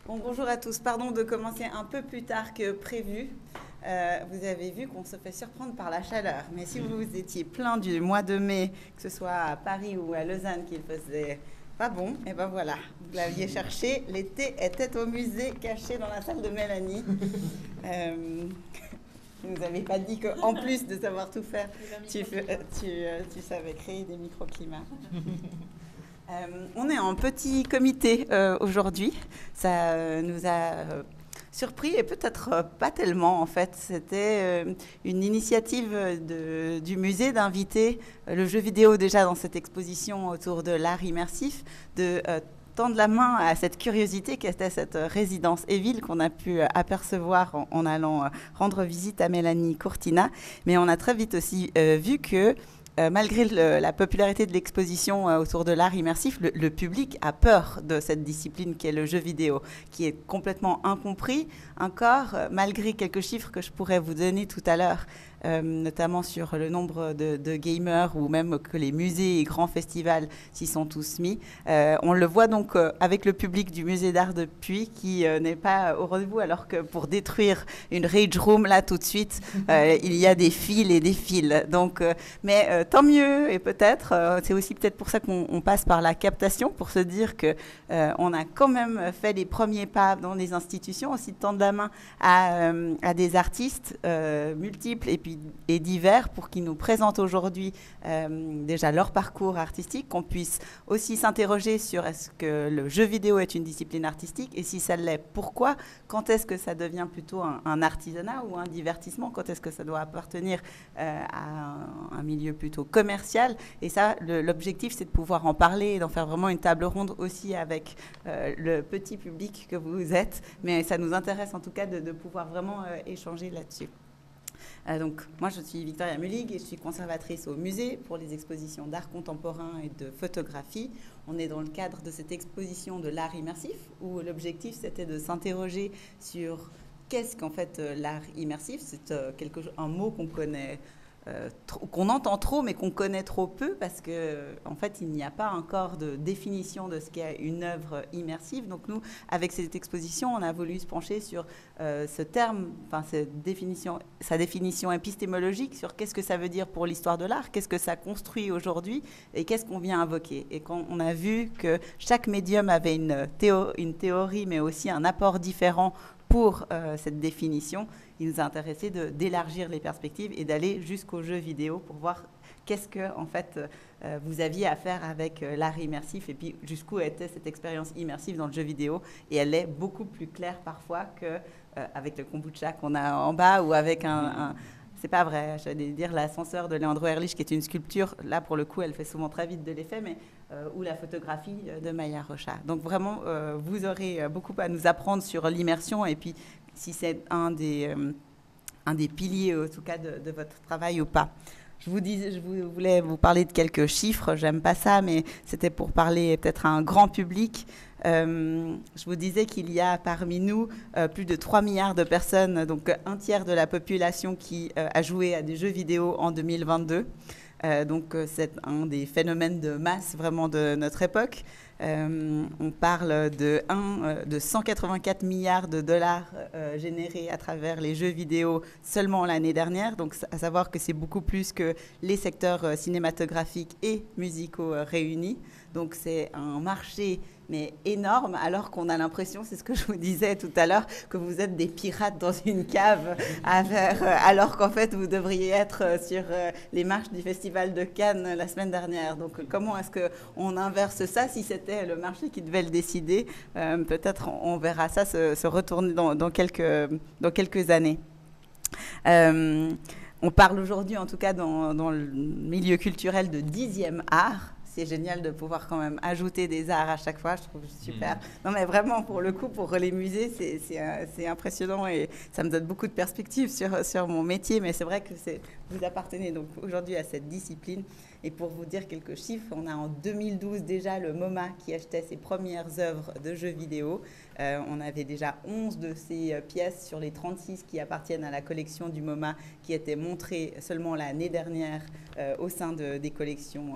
Bon, bonjour à tous. Pardon de commencer un peu plus tard que prévu. Vous avez vu qu'on se fait surprendre par la chaleur. Mais si vous étiez plein du mois de mai, que ce soit à Paris ou à Lausanne, qu'il faisait pas bon, et ben voilà, vous l'aviez cherché. L'été était au musée, caché dans la salle de Mélanie. Vous nous avez pas dit qu'en plus de savoir tout faire, tu savais créer des microclimats. On est en petit comité aujourd'hui. Ça nous a surpris et peut-être pas tellement en fait. C'était une initiative du musée d'inviter le jeu vidéo déjà dans cette exposition autour de l'art immersif, de tendre la main à cette curiosité qu'était cette résidence Evil qu'on a pu apercevoir en allant rendre visite à Mélanie Courtina. Mais on a très vite aussi vu que malgré la popularité de l'exposition autour de l'art immersif, le public a peur de cette discipline qui est le jeu vidéo, qui est complètement incompris encore, malgré quelques chiffres que je pourrais vous donner tout à l'heure, notamment sur le nombre de gamers ou même que les musées et grands festivals s'y sont tous mis. On le voit donc avec le public du musée d'art de Puy qui n'est pas au rendez-vous, alors que pour détruire une rage room, là tout de suite, il y a des fils et des fils. Donc, mais tant mieux, et peut-être, c'est aussi peut-être pour ça qu'on passe par la captation, pour se dire que on a quand même fait les premiers pas dans les institutions, aussi de tendre la main à des artistes multiples et divers pour qu'ils nous présentent aujourd'hui déjà leur parcours artistique, qu'on puisse aussi s'interroger sur est-ce que le jeu vidéo est une discipline artistique, et si ça l'est, pourquoi, quand est-ce que ça devient plutôt un artisanat ou un divertissement, quand est-ce que ça doit appartenir à un milieu plutôt commercial. Et ça, l'objectif, c'est de pouvoir en parler et d'en faire vraiment une table ronde aussi avec le petit public que vous êtes. Mais ça nous intéresse en tout cas de pouvoir vraiment échanger là-dessus. Donc, moi, je suis Victoria Mullig et je suis conservatrice au musée pour les expositions d'art contemporain et de photographie. On est dans le cadre de cette exposition de l'art immersif où l'objectif, c'était de s'interroger sur qu'est-ce qu'en fait l'art immersif. C'est un mot qu'on connaît, qu'on entend trop, mais qu'on connaît trop peu, parce qu'en fait, il n'y a pas encore de définition de ce qu'est une œuvre immersive. Donc nous, avec cette exposition, on a voulu se pencher sur ce terme, enfin sa définition épistémologique, sur qu'est-ce que ça veut dire pour l'histoire de l'art, qu'est-ce que ça construit aujourd'hui, et qu'est-ce qu'on vient invoquer. Et quand on a vu que chaque médium avait une théorie, mais aussi un apport différent pour cette définition, il nous a intéressé d'élargir les perspectives et d'aller jusqu'au jeu vidéo pour voir qu'est-ce que en fait vous aviez à faire avec l'art immersif, et puis jusqu'où était cette expérience immersive dans le jeu vidéo. Et elle est beaucoup plus claire parfois que avec le kombucha qu'on a en bas, ou avec c'est pas vrai, j'allais dire l'ascenseur de Leandro Erlich, qui est une sculpture. Là, pour le coup, elle fait souvent très vite de l'effet, mais ou la photographie de Maya Rocha. Donc vraiment, vous aurez beaucoup à nous apprendre sur l'immersion, et puis si c'est un des piliers, en tout cas, de votre travail ou pas. Je voulais vous parler de quelques chiffres. J'aime pas ça, mais c'était pour parler peut-être à un grand public. Je vous disais qu'il y a parmi nous plus de 3 milliards de personnes, donc un tiers de la population qui a joué à des jeux vidéo en 2022. Donc c'est un des phénomènes de masse vraiment de notre époque. On parle de 184 milliards de dollars générés à travers les jeux vidéo seulement l'année dernière. Donc à savoir que c'est beaucoup plus que les secteurs cinématographiques et musicaux réunis. Donc c'est un marché mais énorme, alors qu'on a l'impression, c'est ce que je vous disais tout à l'heure, que vous êtes des pirates dans une cave alors qu'en fait vous devriez être sur les marches du Festival de Cannes la semaine dernière. Donc comment est-ce qu'on inverse ça? Si c'était le marché qui devait le décider, peut-être on verra ça se retourner dans quelques années. On parle aujourd'hui, en tout cas dans le milieu culturel, de 10e art. C'est génial de pouvoir quand même ajouter des arts à chaque fois, je trouve super. Non mais vraiment, pour le coup, pour les musées, c'est impressionnant, et ça me donne beaucoup de perspectives sur mon métier, mais c'est vrai que vous appartenez donc aujourd'hui à cette discipline. Et pour vous dire quelques chiffres, on a en 2012 déjà le MoMA qui achetait ses premières œuvres de jeux vidéo. On avait déjà 11 de ces pièces sur les 36 qui appartiennent à la collection du MoMA qui étaient montrées seulement l'année dernière au sein des collections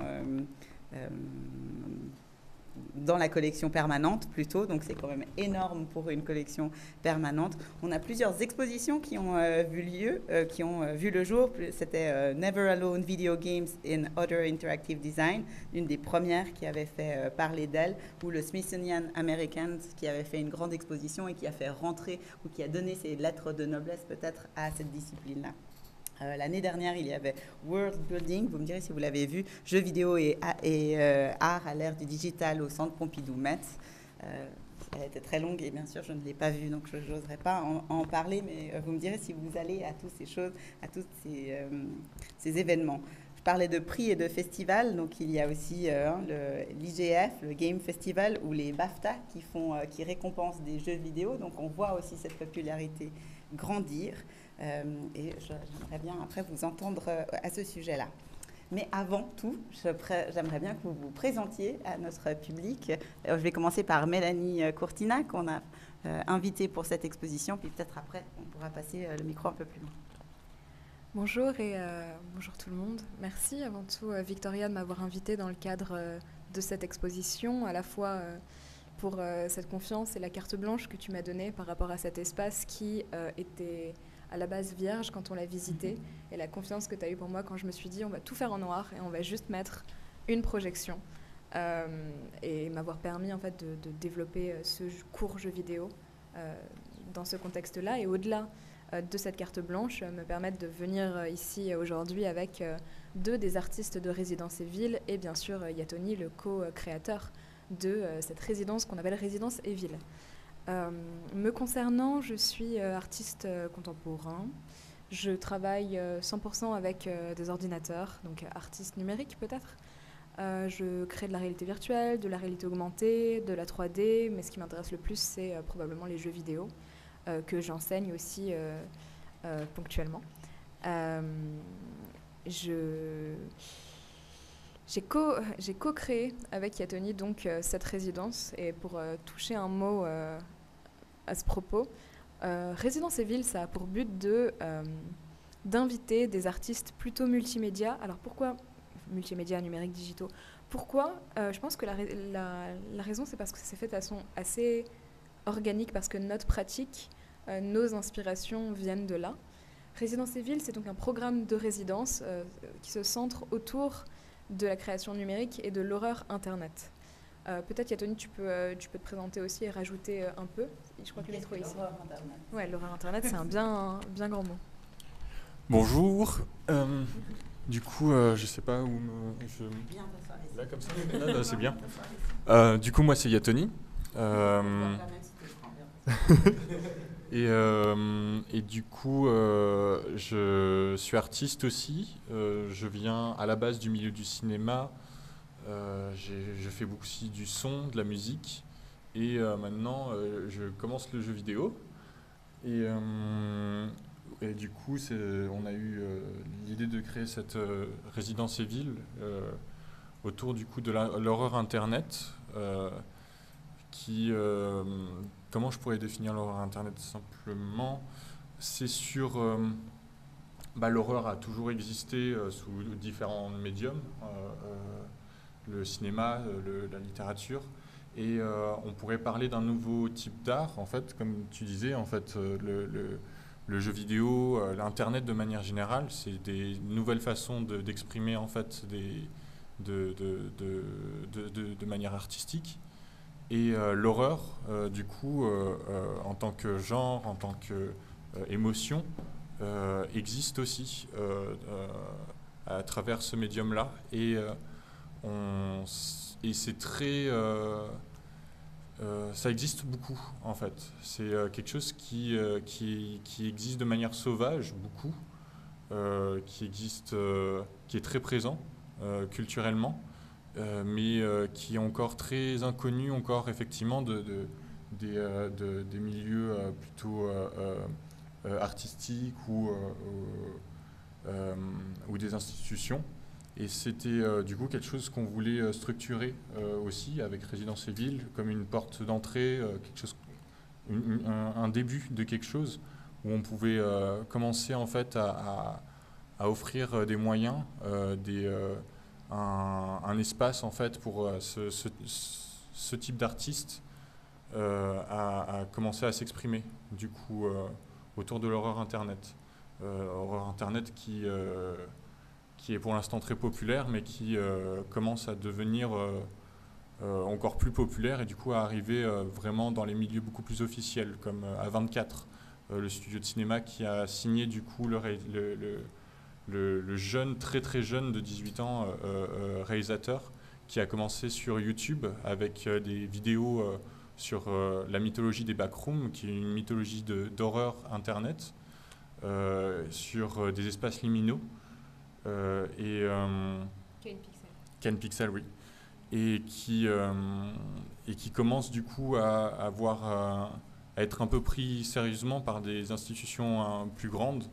dans la collection permanente plutôt, donc c'est quand même énorme pour une collection permanente. On a plusieurs expositions qui ont vu le jour. C'était Never Alone Video Games in Other Interactive Design, une des premières qui avait fait parler d'elle, ou le Smithsonian Americans qui avait fait une grande exposition et qui a fait rentrer, ou qui a donné ses lettres de noblesse peut-être à cette discipline-là. L'année dernière, il y avait World Building, vous me direz si vous l'avez vu, jeux vidéo et art à l'ère du digital au centre Pompidou-Metz. Elle était très longue et bien sûr, je ne l'ai pas vue, donc je n'oserais pas en parler, mais vous me direz si vous allez à toutes ces choses, à tous ces événements. Je parlais de prix et de festivals, donc il y a aussi l'IGF, le Game Festival, ou les BAFTA qui récompensent des jeux vidéo, donc on voit aussi cette popularité grandir. Et j'aimerais bien après vous entendre à ce sujet-là. Mais avant tout, j'aimerais bien que vous vous présentiez à notre public. Je vais commencer par Mélanie Courtina, qu'on a invitée pour cette exposition, puis peut-être après, on pourra passer le micro un peu plus loin. Bonjour et bonjour tout le monde. Merci avant tout Victoria de m'avoir invitée dans le cadre de cette exposition, à la fois pour cette confiance et la carte blanche que tu m'as donnée par rapport à cet espace qui était à la base vierge quand on l'a visité, et la confiance que tu as eue pour moi quand je me suis dit on va tout faire en noir et on va juste mettre une projection, et m'avoir permis en fait de développer ce court jeu vidéo dans ce contexte-là, et au-delà de cette carte blanche, me permettre de venir ici aujourd'hui avec deux des artistes de Résidence et Ville, et bien sûr Yatoni, le co-créateur de cette résidence qu'on appelle Résidence et Ville. Me concernant, je suis artiste contemporain. Je travaille 100% avec des ordinateurs, donc artiste numérique peut-être. Je crée de la réalité virtuelle, de la réalité augmentée, de la 3D, mais ce qui m'intéresse le plus, c'est probablement les jeux vidéo, que j'enseigne aussi ponctuellement. J'ai co-créé avec Yatoni donc cette résidence, et pour toucher un mot à ce propos, Résidence et Ville, ça a pour but d'inviter des artistes plutôt multimédia. Alors pourquoi multimédia, numérique, digitaux? Pourquoi je pense que la raison, c'est parce que ça s'est fait de façon assez organique, parce que notre pratique, nos inspirations viennent de là. Résidence et Ville, c'est donc un programme de résidence qui se centre autour de la création numérique et de l'horreur Internet. Peut-être, Yatoni, tu peux te présenter aussi et rajouter un peu. Je crois que le micro est ici. L'horreur Internet. Ouais, l'horreur Internet, c'est un bien grand mot. Bonjour. Du coup, je sais pas où Bien t'asseoir ici. Là, comme ça. Là, c'est bien. Du coup, moi, c'est Yatoni. Et du coup, je suis artiste aussi. Je viens à la base du milieu du cinéma. Je fais beaucoup aussi du son, de la musique. Et maintenant, je commence le jeu vidéo. Et du coup, on a eu l'idée de créer cette résidence et ville autour du coup de l'horreur Internet. Comment je pourrais définir l'horreur Internet simplement? C'est sur... l'horreur a toujours existé sous différents médiums, le cinéma, la littérature, et on pourrait parler d'un nouveau type d'art, en fait, comme tu disais, en fait, le jeu vidéo, l'Internet de manière générale, c'est des nouvelles façons d'exprimer en fait de manière artistique. Et l'horreur, du coup, en tant que genre, en tant qu'émotion, existe aussi à travers ce médium-là. Et c'est très... ça existe beaucoup, en fait. C'est quelque chose qui existe de manière sauvage, beaucoup, qui existe, qui est très présent culturellement. Mais qui est encore très inconnu, encore effectivement des milieux plutôt artistiques ou des institutions. Et c'était du coup quelque chose qu'on voulait structurer aussi avec Résidence et Ville comme une porte d'entrée, un début de quelque chose où on pouvait commencer en fait à offrir des moyens, un espace en fait pour ce type d'artiste a commencé à s'exprimer, du coup, autour de l'horreur Internet. Horreur Internet qui est pour l'instant très populaire, mais qui commence à devenir encore plus populaire et du coup à arriver vraiment dans les milieux beaucoup plus officiels, comme A24, le studio de cinéma qui a signé du coup le jeune, très très jeune de 18 ans réalisateur qui a commencé sur YouTube avec des vidéos sur la mythologie des backrooms, qui est une mythologie d'horreur Internet, sur des espaces liminaux. Ken Pixel, oui. Et qui commence du coup à être un peu pris sérieusement par des institutions plus grandes.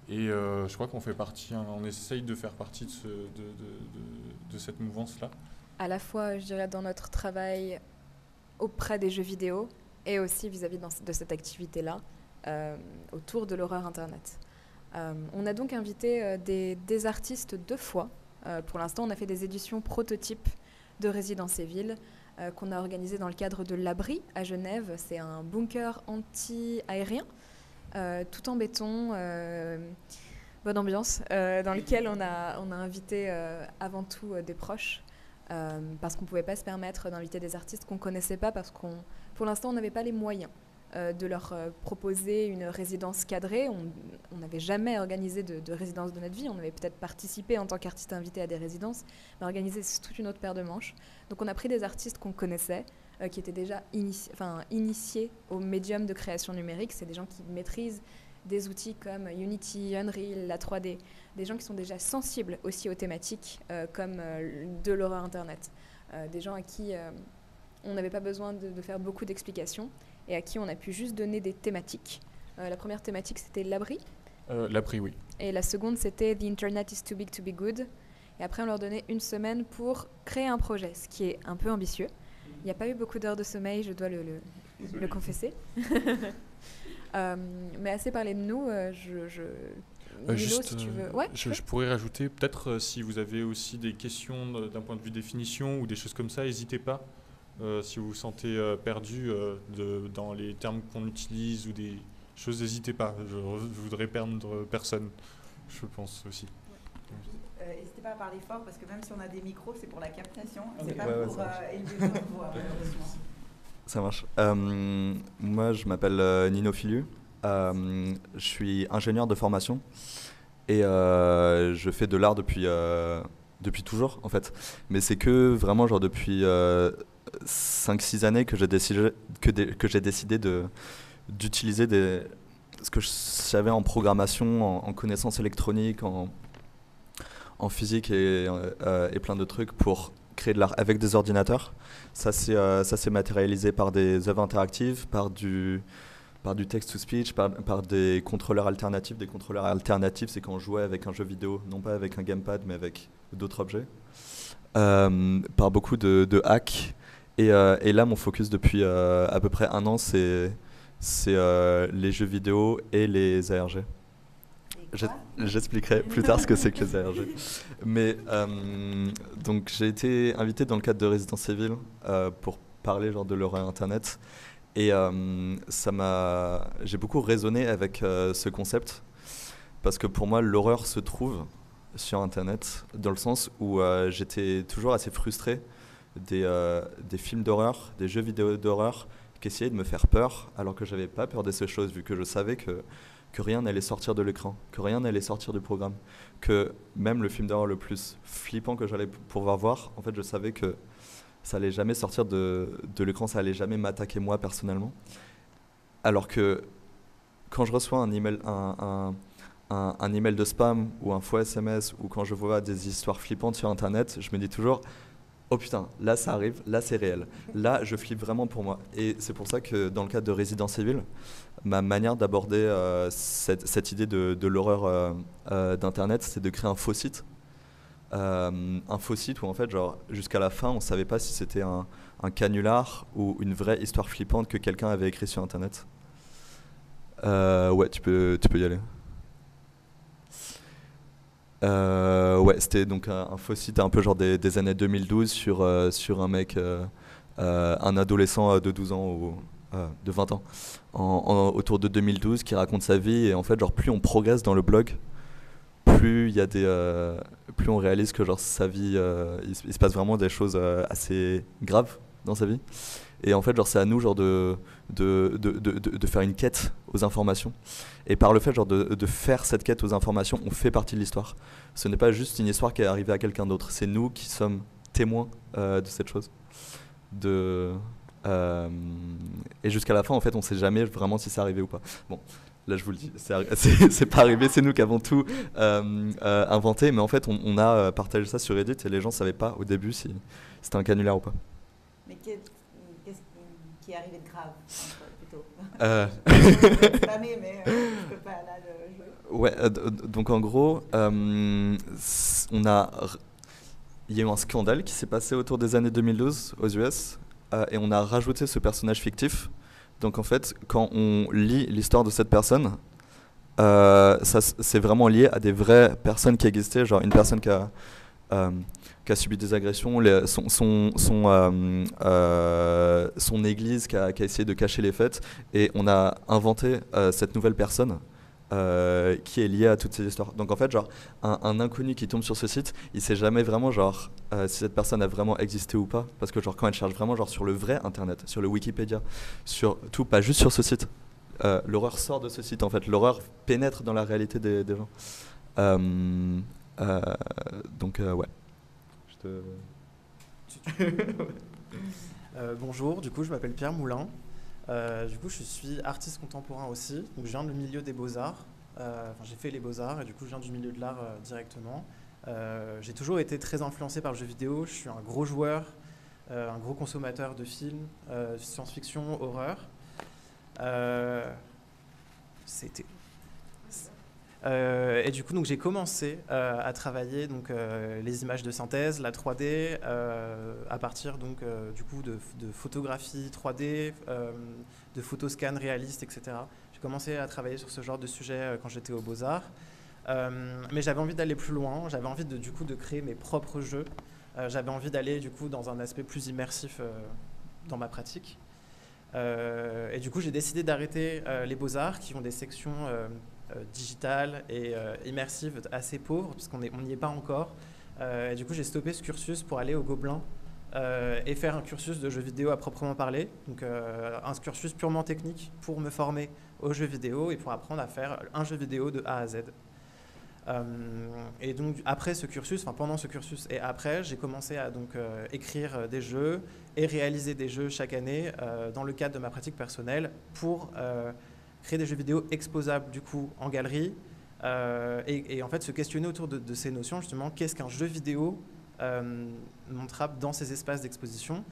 Et je crois qu'on fait partie, on essaye de faire partie de cette mouvance-là. À la fois, je dirais, dans notre travail auprès des jeux vidéo et aussi vis-à-vis de cette activité-là, autour de l'horreur Internet. On a donc invité des artistes 2 fois. Pour l'instant, on a fait des éditions prototypes de Residence Evil qu'on a organisées dans le cadre de l'Abri à Genève. C'est un bunker anti-aérien, tout en béton, bonne ambiance, dans lequel on a invité avant tout des proches, parce qu'on ne pouvait pas se permettre d'inviter des artistes qu'on ne connaissait pas, parce pour l'instant, on n'avait pas les moyens de leur proposer une résidence cadrée. On n'avait jamais organisé de résidence de notre vie. On avait peut-être participé en tant qu'artiste invité à des résidences, mais organiser, c'est toute une autre paire de manches. Donc on a pris des artistes qu'on connaissait, qui étaient déjà initiés au médium de création numérique. C'est des gens qui maîtrisent des outils comme Unity, Unreal, la 3D, des gens qui sont déjà sensibles aussi aux thématiques comme de l'horreur Internet, des gens à qui on n'avait pas besoin de faire beaucoup d'explications et à qui on a pu juste donner des thématiques. La première thématique, c'était l'abri. L'abri, oui. Et la seconde, c'était The Internet is too big to be good. Et après, on leur donnait 1 semaine pour créer un projet, ce qui est un peu ambitieux. Il n'y a pas eu beaucoup d'heures de sommeil, je dois le confesser. Mais assez parlé de nous, Milo, si tu veux. Ouais, je pourrais rajouter, peut-être si vous avez aussi des questions d'un point de vue définition ou des choses comme ça, n'hésitez pas. Si vous vous sentez perdu dans les termes qu'on utilise ou des choses, n'hésitez pas. Je voudrais perdre personne, je pense aussi. N'hésitez pas à parler fort parce que même si on a des micros, c'est pour la captation, c'est pas pour élever votre voix, malheureusement. Ça marche. Moi, je m'appelle Nino Filu. Je suis ingénieur de formation et je fais de l'art depuis toujours, en fait. Mais c'est que vraiment genre depuis 5-6 années que j'ai décidé d'utiliser ce que je savais en programmation, en connaissances électroniques, en physique et plein de trucs pour créer de l'art avec des ordinateurs. Ça s'est matérialisé par des œuvres interactives, par du text-to-speech, par des contrôleurs alternatifs. Des contrôleurs alternatifs, c'est quand on jouait avec un jeu vidéo, non pas avec un gamepad, mais avec d'autres objets. Par beaucoup de hacks. Et là, mon focus depuis à peu près 1 an, c'est les jeux vidéo et les ARG. J'expliquerai plus tard ce que c'est que les ARG. Mais donc j'ai été invité dans le cadre de Residence Evil pour parler genre de l'horreur Internet. Et j'ai beaucoup raisonné avec ce concept parce que pour moi, l'horreur se trouve sur Internet dans le sens où j'étais toujours assez frustré des films d'horreur, des jeux vidéo d'horreur qui essayaient de me faire peur alors que j'avais pas peur de ces choses vu que je savais que rien n'allait sortir de l'écran, que rien n'allait sortir du programme, que même le film d'horreur le plus flippant que j'allais pouvoir voir, en fait je savais que ça allait jamais sortir de l'écran, ça allait jamais m'attaquer moi personnellement. Alors que quand je reçois un email de spam ou un faux SMS ou quand je vois des histoires flippantes sur Internet, je me dis toujours oh putain, là ça arrive, là c'est réel, là je flippe vraiment pour moi. Et c'est pour ça que dans le cadre de Residence Evil, ma manière d'aborder cette idée de l'horreur d'Internet, c'est de créer un faux site. Un faux site où en fait genre jusqu'à la fin on savait pas si c'était un canular ou une vraie histoire flippante que quelqu'un avait écrit sur Internet. Ouais, tu peux y aller. Ouais, c'était donc un faux site un peu genre des années 2012 sur un mec un adolescent de 12 ans ou de 20 ans autour de 2012 qui raconte sa vie. Et en fait, genre, plus on progresse dans le blog, plus il y a plus on réalise que genre sa vie, il se passe vraiment des choses assez graves dans sa vie. Et en fait, genre, c'est à nous genre de faire une quête aux informations. Et par le fait genre de faire cette quête aux informations, on fait partie de l'histoire. Ce n'est pas juste une histoire qui est arrivée à quelqu'un d'autre. C'est nous qui sommes témoins de cette chose. Et jusqu'à la fin, en fait, on ne sait jamais vraiment si c'est arrivé ou pas. Bon, là, je vous le dis, c'est pas arrivé. C'est nous qui avons tout inventé. Mais en fait, on a partagé ça sur Reddit et les gens ne savaient pas au début si c'était un canular ou pas. Mais qu'est-ce qui est arrivé de grave, plutôt Spammer, mais je peux pas là le jouer. Ouais, donc en gros, il y a eu un scandale qui s'est passé autour des années 2012 aux US et on a rajouté ce personnage fictif. Donc en fait, quand on lit l'histoire de cette personne, c'est vraiment lié à des vraies personnes qui existaient, genre une personne qui a subi des agressions, son église qui a essayé de cacher les faits, et on a inventé cette nouvelle personne qui est liée à toutes ces histoires. Donc en fait, genre, un inconnu qui tombe sur ce site, il sait jamais vraiment genre si cette personne a vraiment existé ou pas, parce que genre quand elle cherche vraiment genre sur le vrai internet, sur le Wikipédia, sur tout, pas juste sur ce site, l'horreur sort de ce site en fait, l'horreur pénètre dans la réalité des gens. Donc ouais. Bonjour, du coup je m'appelle Pierre Moulin. Du coup je suis artiste contemporain aussi, donc je viens du milieu des beaux-arts. J'ai fait les beaux-arts et du coup je viens du milieu de l'art directement. J'ai toujours été très influencé par le jeu vidéo, je suis un gros joueur, un gros consommateur de films, science-fiction, horreur. Et du coup, donc, j'ai commencé à travailler donc, les images de synthèse, la 3D, à partir donc, du coup, de photographie 3D, de photoscan réaliste, etc. J'ai commencé à travailler sur ce genre de sujet quand j'étais aux Beaux-Arts. Mais j'avais envie d'aller plus loin, j'avais envie du coup, de créer mes propres jeux. J'avais envie d'aller du coup, dans un aspect plus immersif dans ma pratique. Et du coup, j'ai décidé d'arrêter les Beaux-Arts qui ont des sections digitales et immersives assez pauvres, puisqu'on n'y est pas encore. Et du coup, j'ai stoppé ce cursus pour aller au Gobelin et faire un cursus de jeux vidéo à proprement parler. Donc, un cursus purement technique pour me former aux jeux vidéo et pour apprendre à faire un jeu vidéo de A à Z. Et donc après ce cursus, pendant ce cursus et après, j'ai commencé à donc écrire des jeux et réaliser des jeux chaque année dans le cadre de ma pratique personnelle pour créer des jeux vidéo exposables du coup en galerie et en fait se questionner autour de ces notions justement. Qu'est-ce qu'un jeu vidéo montrable dans ces espaces d'exposition,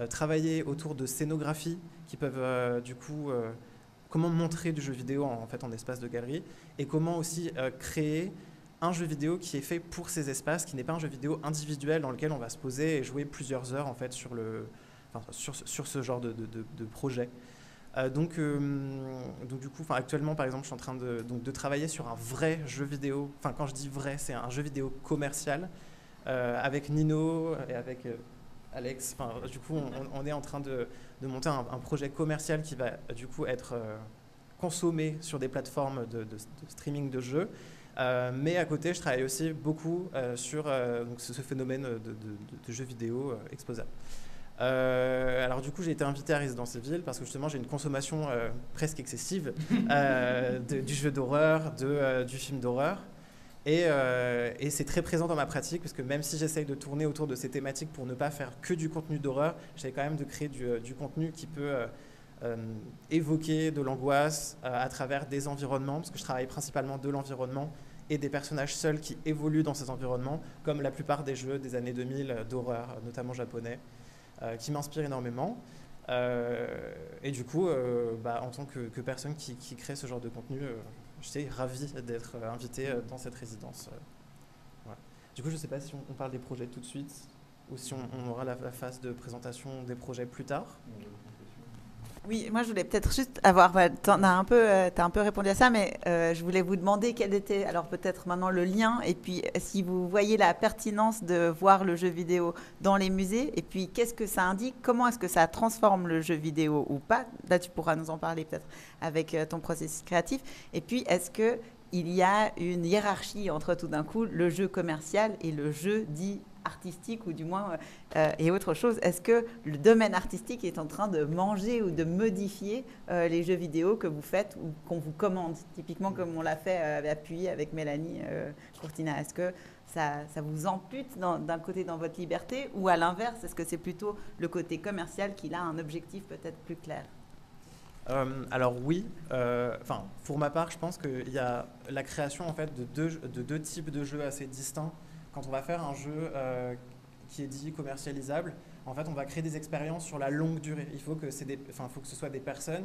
travailler autour de scénographies qui peuvent du coup comment montrer du jeu vidéo en espace de galerie et comment aussi créer un jeu vidéo qui est fait pour ces espaces, qui n'est pas un jeu vidéo individuel dans lequel on va se poser et jouer plusieurs heures en fait sur ce genre de projet. Donc du coup, actuellement par exemple, je suis en train de travailler sur un vrai jeu vidéo. Quand je dis vrai, c'est un jeu vidéo commercial avec Nino et avec Alex. Du coup, on est en train de monter un projet commercial qui va du coup être consommé sur des plateformes de streaming de jeux. Mais à côté, je travaille aussi beaucoup sur donc ce phénomène de jeux vidéo exposables. Alors du coup, j'ai été invité à Résidence Evil parce que justement, j'ai une consommation presque excessive du jeu d'horreur, du film d'horreur. Et c'est très présent dans ma pratique parce que même si j'essaye de tourner autour de ces thématiques pour ne pas faire que du contenu d'horreur, j'essaie quand même de créer du contenu qui peut évoquer de l'angoisse à travers des environnements, parce que je travaille principalement de l'environnement et des personnages seuls qui évoluent dans ces environnements, comme la plupart des jeux des années 2000 d'horreur, notamment japonais, qui m'inspirent énormément. Et du coup, en tant que personne qui crée ce genre de contenu, j'étais ravi d'être invité dans cette résidence. Voilà. Du coup, je ne sais pas si on parle des projets tout de suite ou si on aura la phase de présentation des projets plus tard. Oui, moi je voulais peut-être juste avoir, t'as un peu répondu à ça, mais je voulais vous demander quel était, alors peut-être maintenant le lien, et puis si vous voyez la pertinence de voir le jeu vidéo dans les musées, et puis qu'est-ce que ça indique, comment est-ce que ça transforme le jeu vidéo ou pas, là tu pourras nous en parler peut-être avec ton processus créatif, et puis est-ce que il y a une hiérarchie entre tout d'un coup le jeu commercial et le jeu dit artistique ou du moins et autre chose. Est-ce que le domaine artistique est en train de manger ou de modifier les jeux vidéo que vous faites ou qu'on vous commande, typiquement comme on l'a fait appuyé avec Mélanie Courtina? Est-ce que ça vous ampute d'un côté dans votre liberté ou à l'inverse, est-ce que c'est plutôt le côté commercial qui a un objectif peut-être plus clair? Alors oui, pour ma part, je pense qu'il y a la création en fait de deux types de jeux assez distincts. Quand on va faire un jeu qui est dit commercialisable, en fait, on va créer des expériences sur la longue durée. Il faut que faut que ce soit des personnes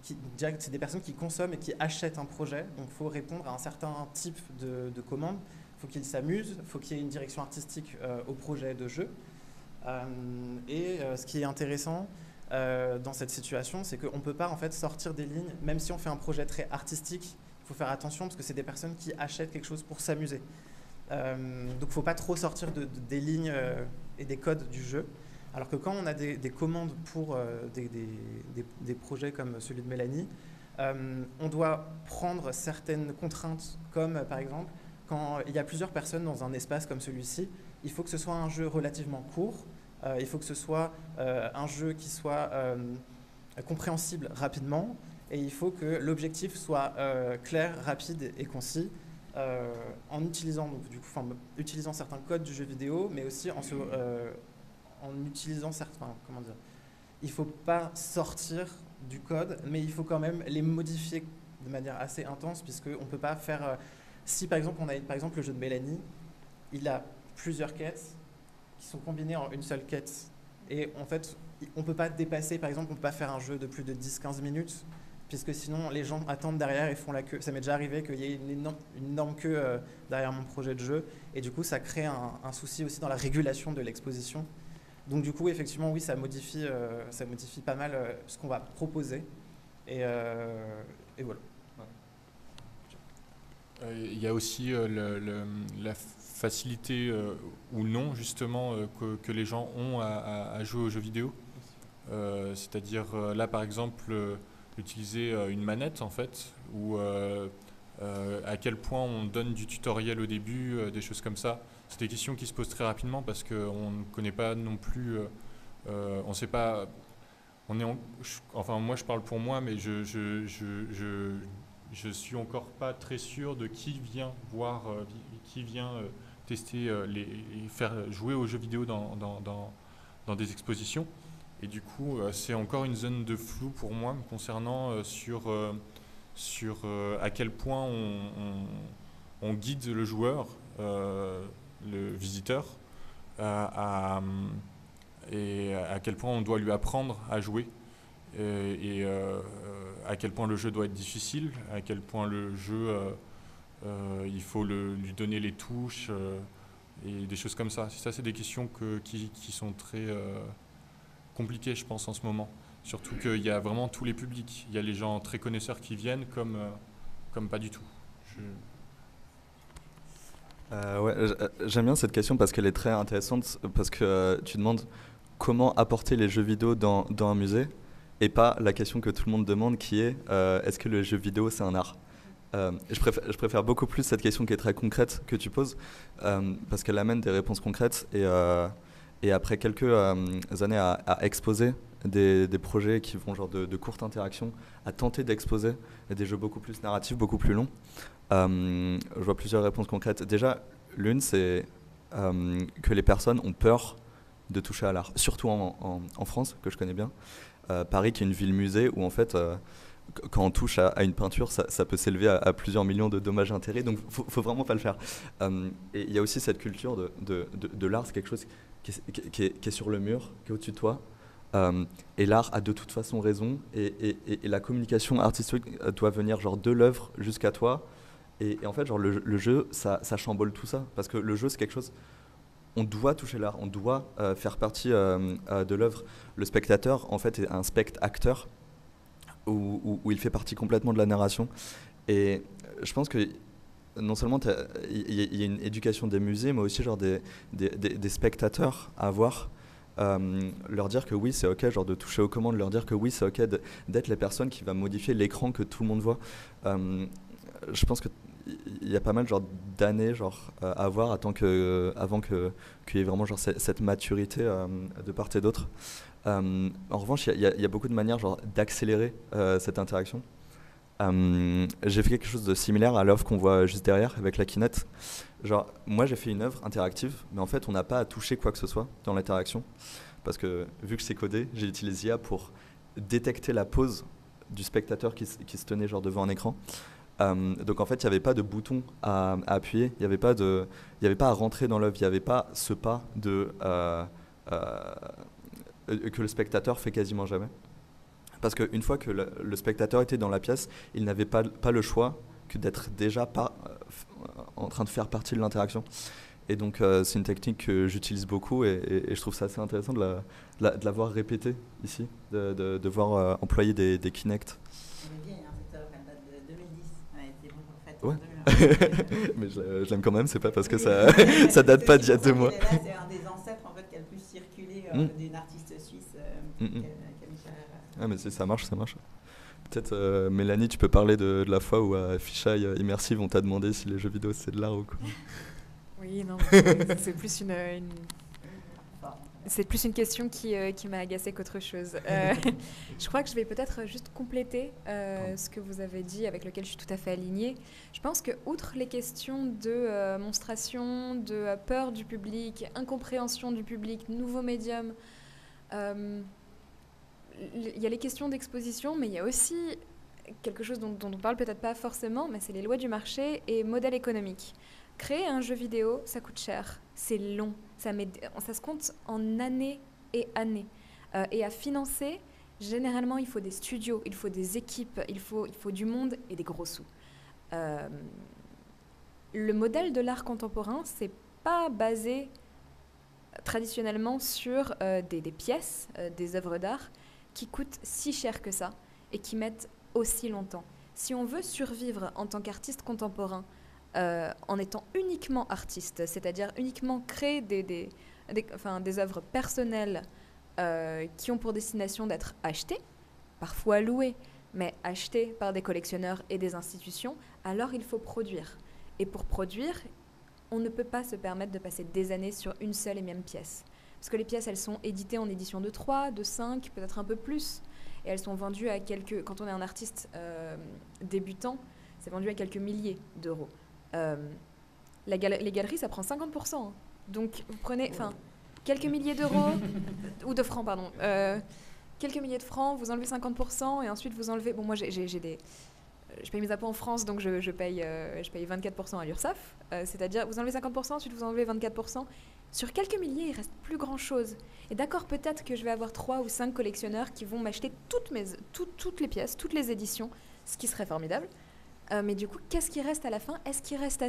c'est des personnes qui consomment et qui achètent un projet. Donc, il faut répondre à un certain type de commande. Il faut qu'ils s'amusent, il faut qu'il y ait une direction artistique au projet de jeu. Ce qui est intéressant dans cette situation, c'est qu'on ne peut pas en fait sortir des lignes, même si on fait un projet très artistique. Il faut faire attention parce que c'est des personnes qui achètent quelque chose pour s'amuser. Donc il ne faut pas trop sortir des lignes et des codes du jeu. Alors que quand on a des commandes pour des projets comme celui de Mélanie, on doit prendre certaines contraintes, comme par exemple, quand il y a plusieurs personnes dans un espace comme celui-ci, il faut que ce soit un jeu relativement court, il faut que ce soit un jeu qui soit compréhensible rapidement, et il faut que l'objectif soit clair, rapide et concis, en utilisant, utilisant certains codes du jeu vidéo, mais aussi en utilisant certains, il ne faut pas sortir du code, mais il faut quand même les modifier de manière assez intense, puisqu'on ne peut pas faire... si par exemple, on a par exemple le jeu de Mélanie, il a plusieurs quêtes qui sont combinées en une seule quête. Et en fait, on ne peut pas dépasser, par exemple, on ne peut pas faire un jeu de plus de 10-15 minutes, puisque sinon les gens attendent derrière et font la queue. Ça m'est déjà arrivé qu'il y ait une énorme queue derrière mon projet de jeu, et du coup ça crée un souci aussi dans la régulation de l'exposition. Donc du coup effectivement oui, ça modifie pas mal ce qu'on va proposer, et voilà. Il y a aussi la facilité ou non justement que les gens ont à jouer aux jeux vidéo. C'est-à-dire là par exemple utiliser une manette en fait, ou à quel point on donne du tutoriel au début, des choses comme ça. C'est des questions qui se posent très rapidement parce qu'on ne connaît pas non plus, on ne sait pas, enfin moi je parle pour moi, mais je suis encore pas très sûr de qui vient voir, qui vient tester, faire jouer aux jeux vidéo dans des expositions. Et du coup, c'est encore une zone de flou pour moi me concernant sur à quel point on guide le joueur, le visiteur, et à quel point on doit lui apprendre à jouer, et à quel point le jeu doit être difficile, à quel point le jeu, il faut lui donner les touches, et des choses comme ça. Ça, c'est des questions qui sont très... compliqué, je pense, en ce moment. Surtout qu'il y a vraiment tous les publics. Il y a les gens très connaisseurs qui viennent comme pas du tout. J'aime bien cette question parce qu'elle est très intéressante, parce que tu demandes comment apporter les jeux vidéo dans un musée, et pas la question que tout le monde demande qui est est-ce que le jeu vidéo c'est un art? Je préfère beaucoup plus cette question qui est très concrète que tu poses, parce qu'elle amène des réponses concrètes, et après quelques années à exposer des projets qui vont genre de courtes interactions, à tenter d'exposer des jeux beaucoup plus narratifs, beaucoup plus longs, je vois plusieurs réponses concrètes. Déjà, l'une, c'est que les personnes ont peur de toucher à l'art, surtout en France, que je connais bien. Paris, qui est une ville-musée où en fait, quand on touche à une peinture, ça peut s'élever à plusieurs millions de dommages et intérêts, donc faut vraiment pas le faire. Et il y a aussi cette culture de l'art, c'est quelque chose qui est sur le mur, qui est au-dessus de toi. Et l'art a de toute façon raison, et la communication artistique doit venir genre de l'œuvre jusqu'à toi. Et en fait, genre le jeu, ça chamboule tout ça, parce que le jeu, c'est quelque chose on doit toucher l'art, on doit faire partie de l'œuvre. Le spectateur, en fait, est un spectateur où il fait partie complètement de la narration. Et je pense que non seulement il y a une éducation des musées, mais aussi genre des spectateurs à avoir. Leur dire que oui c'est ok, genre de toucher aux commandes, leur dire que oui c'est ok d'être les personnes qui va modifier l'écran que tout le monde voit. Je pense qu'il y a pas mal genre d'années genre à voir avant qu'il y ait vraiment genre cette maturité de part et d'autre. En revanche, il y a beaucoup de manières genre d'accélérer cette interaction. J'ai fait quelque chose de similaire à l'œuvre qu'on voit juste derrière avec la Kinect. Genre, moi j'ai fait une œuvre interactive, mais en fait on n'a pas à toucher quoi que ce soit dans l'interaction, parce que vu que c'est codé, j'ai utilisé IA pour détecter la pose du spectateur qui se tenait genre devant un écran. Donc en fait il n'y avait pas de bouton à appuyer, il n'y avait pas à rentrer dans l'œuvre, il n'y avait pas ce pas que le spectateur fait quasiment jamais. Parce qu'une fois que le spectateur était dans la pièce, il n'avait pas le choix que d'être déjà en train de faire partie de l'interaction. Et donc c'est une technique que j'utilise beaucoup et je trouve ça assez intéressant de l'avoir répétée ici, de voir employer des Kinect. Elle est vieille, hein, cette œuvre, elle date de 2010. Elle a été faite en 2001. Mais je l'aime quand même, c'est pas parce que ça date pas d'il y a 2 mois. Là, c'est un des ancêtres en fait, qui a le plus circulé d'une artiste suisse, Camille Schaller. Ah mais ça marche. Peut-être Mélanie, tu peux parler de la fois où à Fisheye Immersive on t'a demandé si les jeux vidéo c'est de l'art ou quoi. Oui, non, c'est plus c'est plus une question qui m'a agacée qu'autre chose. Je crois que je vais peut-être juste compléter ce que vous avez dit, avec lequel je suis tout à fait alignée. Je pense que, outre les questions de monstration, de peur du public, incompréhension du public, nouveau médium, il y a les questions d'exposition, mais il y a aussi quelque chose dont on ne parle peut-être pas forcément, mais c'est les lois du marché et modèle économique. Créer un jeu vidéo, ça coûte cher, c'est long, ça se compte en années et années. Et à financer, généralement, il faut des studios, il faut des équipes, il faut du monde et des gros sous. Le modèle de l'art contemporain, c'est pas basé traditionnellement sur des pièces, des œuvres d'art qui coûtent si cher que ça et qui mettent aussi longtemps. Si on veut survivre en tant qu'artiste contemporain, en étant uniquement artiste, c'est-à-dire uniquement créer des œuvres personnelles qui ont pour destination d'être achetées, parfois louées, mais achetées par des collectionneurs et des institutions, alors il faut produire. Et pour produire, on ne peut pas se permettre de passer des années sur une seule et même pièce. Parce que les pièces, elles sont éditées en édition de 3, de 5, peut-être un peu plus, et elles sont vendues à quand on est un artiste débutant, c'est vendu à quelques milliers d'euros. Les galeries, ça prend 50%. Hein. Donc, vous prenez quelques milliers d'euros, ou de francs, pardon. Quelques milliers de francs, vous enlevez 50%, et ensuite vous enlevez... Bon, moi, je paye mes impôts en France, donc je paye 24% à l'URSSAF. C'est-à-dire, vous enlevez 50%, ensuite vous enlevez 24%. Sur quelques milliers, il reste plus grand-chose. Et d'accord, peut-être que je vais avoir 3 ou 5 collectionneurs qui vont m'acheter toutes les pièces, toutes les éditions, ce qui serait formidable. Mais du coup, qu'est-ce qui reste à la fin ? Est-ce qu'il reste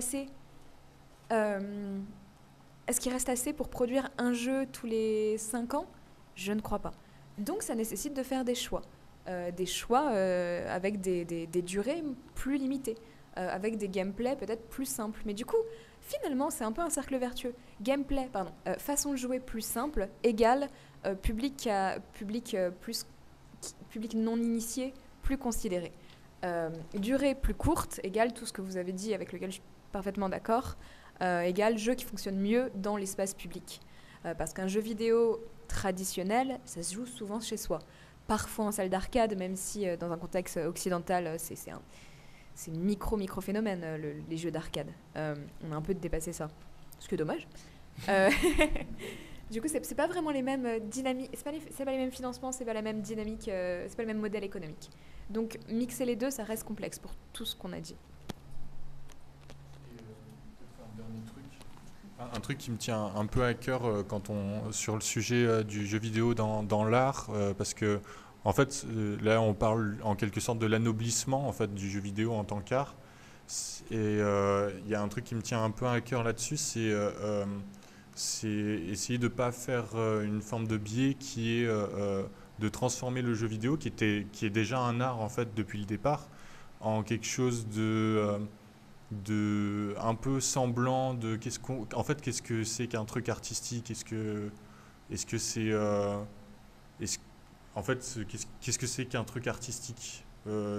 assez pour produire un jeu tous les 5 ans ? Je ne crois pas. Donc ça nécessite de faire des choix. Avec des durées plus limitées, avec des gameplays peut-être plus simples. Mais du coup, finalement, c'est un peu un cercle vertueux. Façon de jouer plus simple égale public non initié plus considéré. Durée plus courte égale tout ce que vous avez dit, avec lequel je suis parfaitement d'accord, égale jeu qui fonctionne mieux dans l'espace public. Parce qu'un jeu vidéo traditionnel, ça se joue souvent chez soi. Parfois en salle d'arcade, même si dans un contexte occidental, c'est micro-phénomène, les jeux d'arcade. On a un peu dépassé ça, ce qui est dommage. Du coup, c'est pas vraiment les mêmes dynamiques, c'est pas les mêmes financements, c'est pas la même dynamique, c'est pas le même modèle économique. Donc mixer les deux, ça reste complexe pour tout ce qu'on a dit. Un truc qui me tient un peu à cœur sur le sujet du jeu vidéo dans l'art, parce que en fait là on parle en quelque sorte de l'anoblissement en fait du jeu vidéo en tant qu'art, et il y a un truc qui me tient un peu à cœur là-dessus, c'est c'est essayer de ne pas faire une forme de biais qui est de transformer le jeu vidéo, qui est déjà un art en fait depuis le départ, en quelque chose de un peu semblant de en fait qu'est-ce que c'est qu'un truc artistique, est-ce que c'est en fait qu'est-ce que c'est qu'un truc artistique,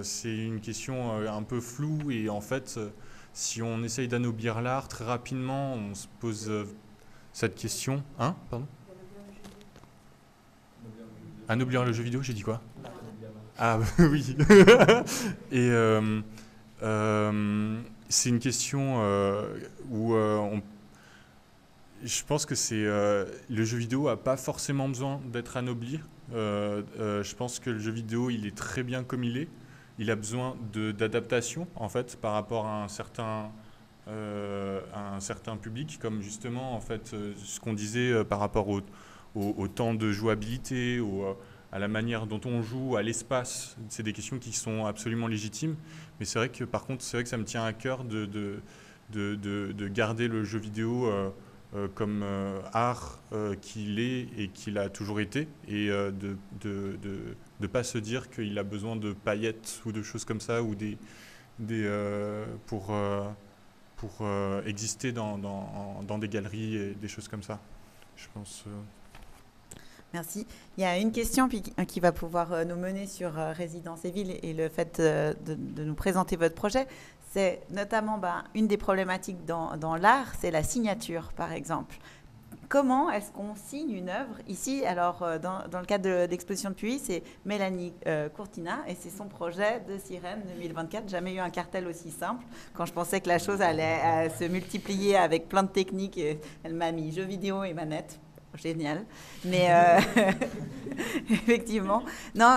c'est une question un peu floue, et en fait si on essaye d'anoblir l'art très rapidement, on se pose cette question. Hein, pardon? Anoblir le jeu vidéo, j'ai dit quoi? Ah oui. Et c'est une question où je pense que le jeu vidéo n'a pas forcément besoin d'être anobli. Je pense que le jeu vidéo, il est très bien comme il est. Il a besoin d'adaptation en fait par rapport à un certain public, comme justement en fait ce qu'on disait par rapport au temps de jouabilité, à la manière dont on joue, à l'espace. C'est des questions qui sont absolument légitimes. Mais c'est vrai que par contre, c'est vrai que ça me tient à cœur de garder le jeu vidéo comme art qu'il est et qu'il a toujours été, et de ne pas se dire qu'il a besoin de paillettes ou de choses comme ça, ou pour exister dans des galeries et des choses comme ça. Je pense... Merci. Il y a une question qui va pouvoir nous mener sur Residence Evil et le fait de nous présenter votre projet. C'est notamment une des problématiques dans l'art, c'est la signature, par exemple. Comment est-ce qu'on signe une œuvre ici? Alors, dans le cadre de l'exposition de Puy, c'est Mélanie Courtina, et c'est son projet de Sirène 2024. Jamais eu un cartel aussi simple. Quand je pensais que la chose allait se multiplier avec plein de techniques, elle m'a mis jeux vidéo et manette. Génial. Mais effectivement, non,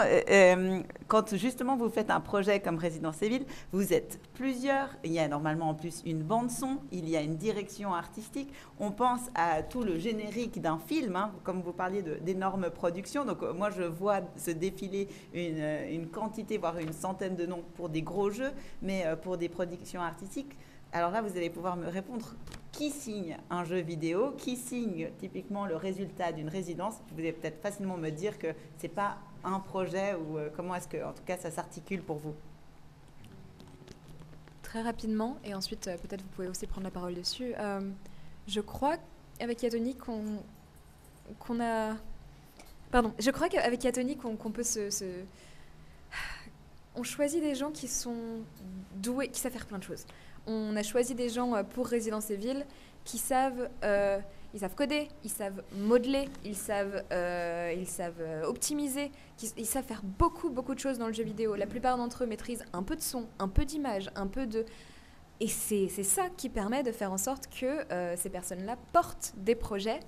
quand justement vous faites un projet comme Résidence Evil, vous êtes plusieurs. Il y a normalement en plus une bande-son, il y a une direction artistique. On pense à tout le générique d'un film, hein, comme vous parliez d'énormes productions. Donc moi, je vois se défiler une quantité, voire une centaine de noms pour des gros jeux, mais pour des productions artistiques. Alors là, vous allez pouvoir me répondre. Qui signe un jeu vidéo? Qui signe typiquement le résultat d'une résidence? Vous allez peut-être facilement me dire que ce n'est pas un projet, ou comment est-ce que, en tout cas, ça s'articule pour vous? Très rapidement, et ensuite peut-être vous pouvez aussi prendre la parole dessus. Je crois qu'avec Yatoni qu'on peut on choisit des gens qui sont doués, qui savent faire plein de choses. On a choisi des gens pour Residence Evil qui savent, ils savent coder, ils savent modeler, ils savent optimiser, ils savent faire beaucoup de choses dans le jeu vidéo. La plupart d'entre eux maîtrisent un peu de son, un peu d'image, un peu de... Et c'est ça qui permet de faire en sorte que ces personnes-là portent des projets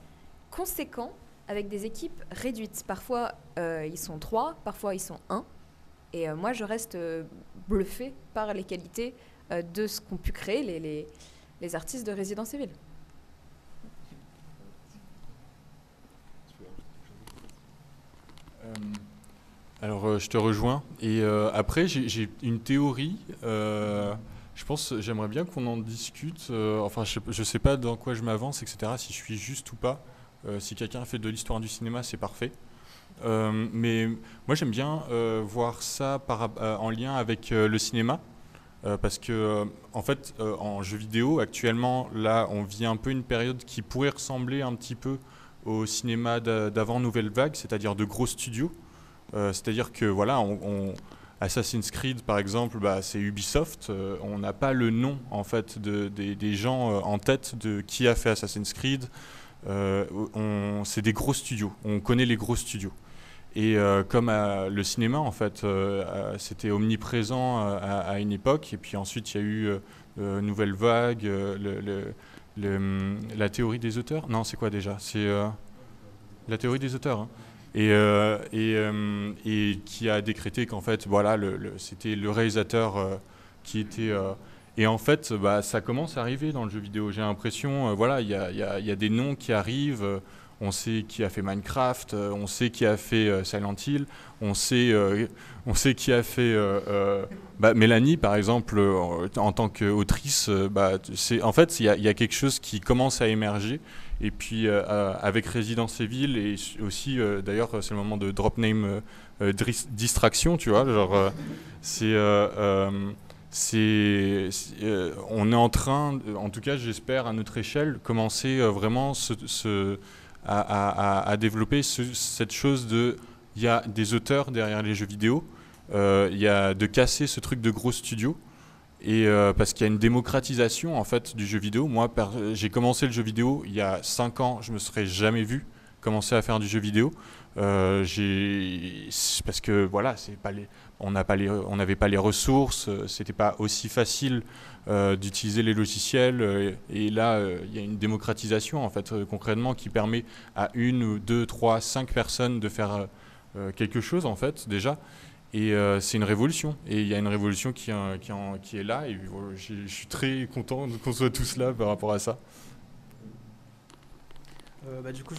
conséquents avec des équipes réduites. Parfois, ils sont 3, parfois, ils sont 1. Et moi, je reste bluffée par les qualités de ce qu'ont pu créer les artistes de Residence Evil. Alors, je te rejoins. Et après, j'ai une théorie. Je pense, j'aimerais bien qu'on en discute. Enfin, je ne sais pas dans quoi je m'avance, etc. Si je suis juste ou pas. Si quelqu'un fait de l'histoire du cinéma, c'est parfait. Mais moi, j'aime bien voir ça en lien avec le cinéma. Parce que, en fait, en jeu vidéo, actuellement, là, on vit un peu une période qui pourrait ressembler un petit peu au cinéma d'avant Nouvelle Vague, c'est-à-dire de gros studios. C'est-à-dire que, voilà, Assassin's Creed, par exemple, c'est Ubisoft. On n'a pas le nom, en fait, des gens en tête de qui a fait Assassin's Creed. C'est des gros studios. On connaît les gros studios. Et comme le cinéma, en fait, c'était omniprésent à une époque, et puis ensuite il y a eu Nouvelle Vague, la théorie des auteurs. Non, c'est quoi déjà? C'est la théorie des auteurs. Hein. Et qui a décrété qu'en fait, voilà, c'était le réalisateur qui était... et en fait, ça commence à arriver dans le jeu vidéo. J'ai l'impression, voilà, il y a des noms qui arrivent. On sait qui a fait Minecraft, on sait qui a fait Silent Hill, on sait qui a fait Mélanie, par exemple, en tant qu'autrice. En fait, il y a quelque chose qui commence à émerger. Et puis avec Resident Evil, et aussi, d'ailleurs, c'est le moment de drop name distraction, tu vois, genre, on est en train, en tout cas j'espère à notre échelle, commencer vraiment à développer cette chose de, il y a des auteurs derrière les jeux vidéo, il y a de casser ce truc de gros studios, et parce qu'il y a une démocratisation en fait du jeu vidéo. Moi j'ai commencé le jeu vidéo il y a 5 ans, je me serais jamais vu commencer à faire du jeu vidéo, parce que voilà, on n'avait pas les ressources, c'était pas aussi facile d'utiliser les logiciels, et là il y a une démocratisation en fait concrètement qui permet à 1, 2, 3, 5 personnes de faire quelque chose en fait déjà, et c'est une révolution, et il y a une révolution qui est là, et je suis très content qu'on soit tous là par rapport à ça. Du coup,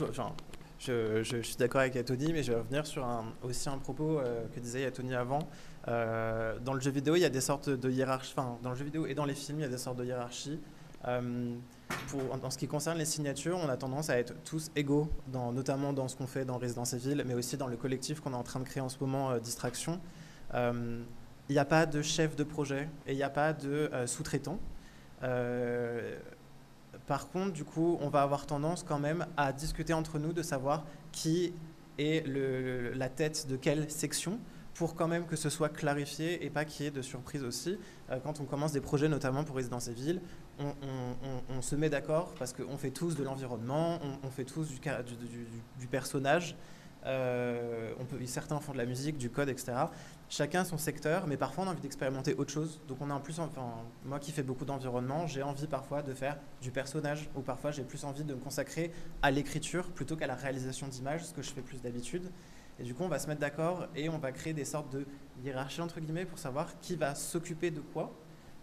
je suis d'accord avec Yatoni, mais je vais revenir sur aussi un propos que disait Yatoni avant. Dans le jeu vidéo, il y a des sortes de hiérarchies. Enfin, dans le jeu vidéo et dans les films, il y a des sortes de hiérarchies. En ce qui concerne les signatures, on a tendance à être tous égaux, notamment dans ce qu'on fait dans Resident Evil, mais aussi dans le collectif qu'on est en train de créer en ce moment, Distraction. Il n'y a pas de chef de projet et il n'y a pas de sous-traitant. Par contre, du coup, on va avoir tendance quand même à discuter entre nous de savoir qui est la tête de quelle section, pour quand même que ce soit clarifié et pas qu'il y ait de surprise aussi. Quand on commence des projets, notamment pour Resident Evil, on se met d'accord parce qu'on fait tous de l'environnement, on fait tous du personnage, certains font de la musique, du code, etc. Chacun son secteur, mais parfois on a envie d'expérimenter autre chose. Donc on a moi qui fais beaucoup d'environnement, j'ai envie parfois de faire du personnage, ou parfois j'ai plus envie de me consacrer à l'écriture plutôt qu'à la réalisation d'images, ce que je fais plus d'habitude. Et du coup, on va se mettre d'accord et on va créer des sortes de hiérarchies, entre guillemets, pour savoir qui va s'occuper de quoi.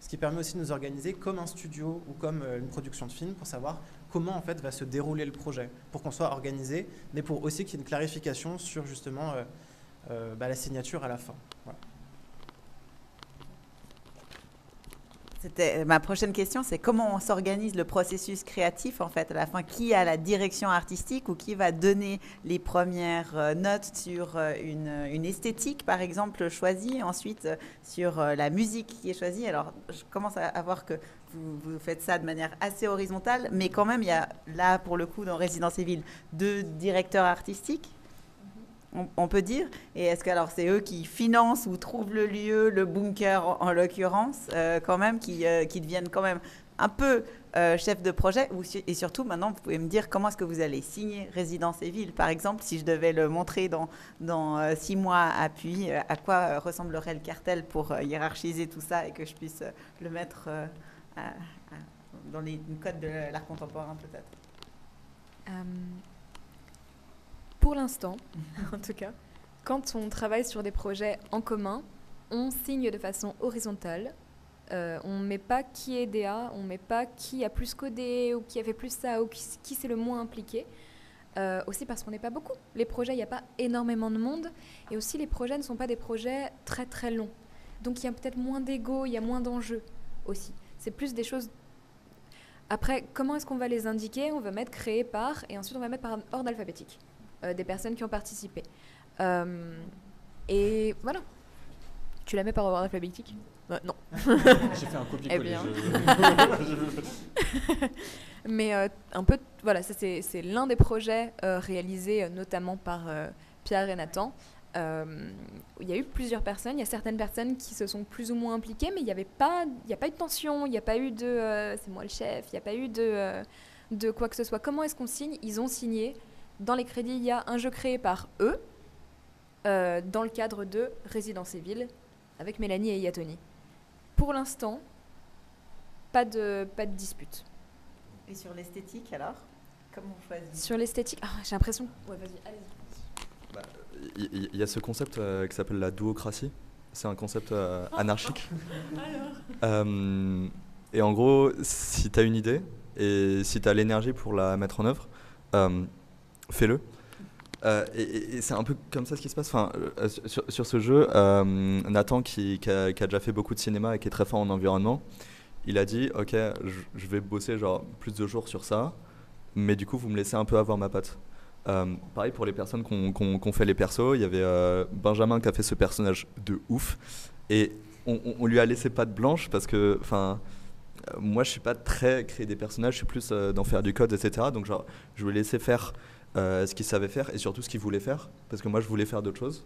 Ce qui permet aussi de nous organiser comme un studio ou comme une production de film pour savoir comment en fait va se dérouler le projet, pour qu'on soit organisé, mais pour aussi qu'il y ait une clarification sur justement la signature à la fin. Voilà. Ma prochaine question, c'est comment on s'organise le processus créatif en fait à la fin, qui a la direction artistique ou qui va donner les premières notes sur une esthétique par exemple choisie, ensuite sur la musique qui est choisie. Alors je commence à voir que vous faites ça de manière assez horizontale, mais quand même il y a là pour le coup dans Resident Evil 2 directeurs artistiques. On peut dire. Et est-ce que alors c'est eux qui financent ou trouvent le lieu, le bunker en l'occurrence, quand même, qui deviennent quand même un peu chef de projet, et surtout maintenant vous pouvez me dire comment est-ce que vous allez signer Resident Evil par exemple, si je devais le montrer dans 6 mois à Puy, à quoi ressemblerait le cartel pour hiérarchiser tout ça et que je puisse le mettre dans les codes de l'art contemporain peut-être. Pour l'instant, en tout cas, quand on travaille sur des projets en commun, on signe de façon horizontale. On ne met pas qui est DA, on ne met pas qui a plus codé ou qui a fait plus ça ou qui c'est le moins impliqué. Aussi parce qu'on n'est pas beaucoup. Les projets, il n'y a pas énormément de monde. Et aussi, les projets ne sont pas des projets très très longs. Donc il y a peut-être moins d'ego, il y a moins d'enjeux aussi. C'est plus des choses... Après, comment est-ce qu'on va les indiquer ? On va mettre créé par, et ensuite on va mettre par ordre alphabétique. Des personnes qui ont participé. Et voilà. Tu la mets par ordre alphabétique ? Non. J'ai fait un copier-coller. Eh bien. Mais un peu, voilà, ça c'est l'un des projets réalisés notamment par Pierre et Nathan. Il y a eu plusieurs personnes. Il y a certaines personnes qui se sont plus ou moins impliquées, mais il n'y a pas eu de tension, il n'y a pas eu de c'est moi le chef, il n'y a pas eu de quoi que ce soit. Comment est-ce qu'on signe ? Ils ont signé. Dans les crédits, il y a un jeu créé par eux, dans le cadre de Resident Evil, avec Mélanie et Yatoni. Pour l'instant, pas de dispute. Et sur l'esthétique, alors ? Comment on choisit ? Sur l'esthétique, j'ai l'impression... Ouais, vas-y, allez-y. Il y a ce concept qui s'appelle la duocratie. C'est un concept anarchique. Et en gros, si tu as une idée et si tu as l'énergie pour la mettre en œuvre, fais-le. Et c'est un peu comme ça ce qui se passe. Enfin, sur ce jeu, Nathan, qui a déjà fait beaucoup de cinéma et qui est très fort en environnement, il a dit « Ok, je vais bosser genre plus de jours sur ça. mais du coup, vous me laissez un peu avoir ma patte. Pareil pour les personnes qu'on fait les persos, il y avait Benjamin qui a fait ce personnage de ouf, et on lui a laissé patte blanche parce que, moi je suis pas très créer des personnages, je suis plus d'en faire du code, etc. Donc genre, je lui ai laissé faire ce qu'il savait faire et surtout ce qu'il voulait faire, parce que moi je voulais faire d'autres choses.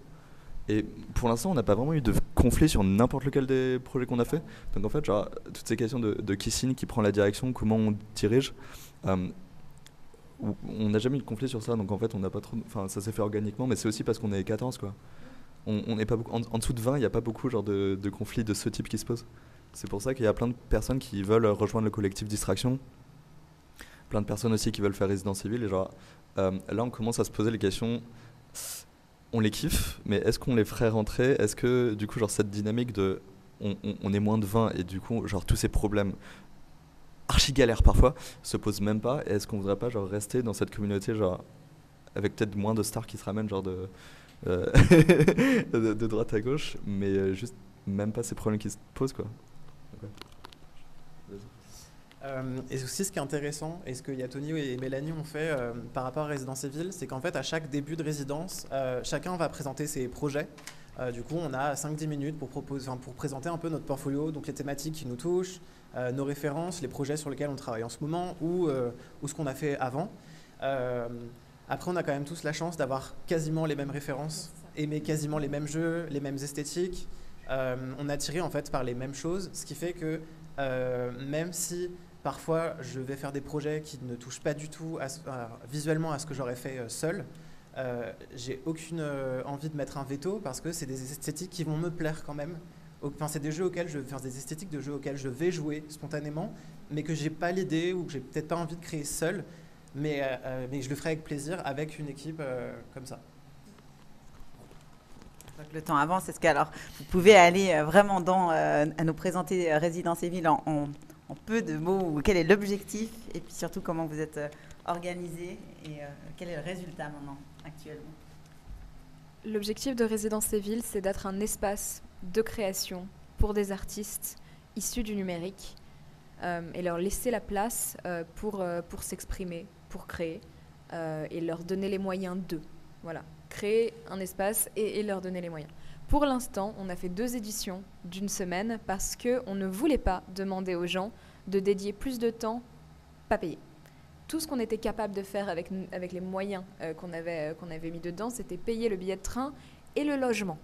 Et pour l'instant, on n'a pas vraiment eu de conflit sur n'importe lequel des projets qu'on a fait. Donc en fait, genre, toutes ces questions de qui signe, qui prend la direction, comment on dirige, on n'a jamais eu de conflit sur ça. Donc en fait, on n'a pas trop, ça s'est fait organiquement, mais c'est aussi parce qu'on est 14, quoi. On n'est pas beaucoup, en dessous de 20, il n'y a pas beaucoup genre de conflits de ce type qui se posent. C'est pour ça qu'il y a plein de personnes qui veulent rejoindre le collectif Distraction, plein de personnes aussi qui veulent faire résidence civile. Et genre, là, on commence à se poser les questions. On les kiffe, mais est-ce qu'on les ferait rentrer? Est-ce que, du coup, genre, cette dynamique de on est moins de 20 et du coup, genre, tous ces problèmes archi galères parfois se posent même pas? Et est-ce qu'on voudrait pas, genre, rester dans cette communauté, genre, avec peut-être moins de stars qui se ramènent, genre, de droite à gauche, mais juste même pas ces problèmes qui se posent, quoi. Okay. Et aussi, ce qui est intéressant, et ce que Yatoni et Mélanie ont fait par rapport à Résidence Civile, c'est qu'en fait, à chaque début de résidence, chacun va présenter ses projets. Du coup, on a 5-10 minutes pour présenter un peu notre portfolio, donc les thématiques qui nous touchent, nos références, les projets sur lesquels on travaille en ce moment ou ce qu'on a fait avant. Après, on a quand même tous la chance d'avoir quasiment les mêmes références, aimer quasiment les mêmes jeux, les mêmes esthétiques. On est attiré en fait par les mêmes choses, ce qui fait que même si parfois je vais faire des projets qui ne touchent pas du tout visuellement à ce que j'aurais fait seul, j'ai aucune envie de mettre un veto parce que c'est des esthétiques qui vont me plaire quand même. Enfin, c'est des jeux auxquels des esthétiques de jeux auxquels je vais jouer spontanément, mais que j'ai pas l'idée ou que j'ai peut-être pas envie de créer seul, mais je le ferai avec plaisir avec une équipe comme ça. Donc, le temps avance. Est-ce que alors vous pouvez aller vraiment à nous présenter Résidence Civile en peu de mots, ou quel est l'objectif et puis surtout comment vous êtes organisé et quel est le résultat maintenant actuellement? L'objectif de Résidence Civile, c'est d'être un espace de création pour des artistes issus du numérique et leur laisser la place pour s'exprimer, pour créer et leur donner les moyens d'eux. Voilà, créer un espace et leur donner les moyens. Pour l'instant, on a fait 2 éditions d'une semaine parce qu'on ne voulait pas demander aux gens de dédier plus de temps, pas payé. Tout ce qu'on était capable de faire avec les moyens qu'on avait mis dedans, c'était payer le billet de train et le logement.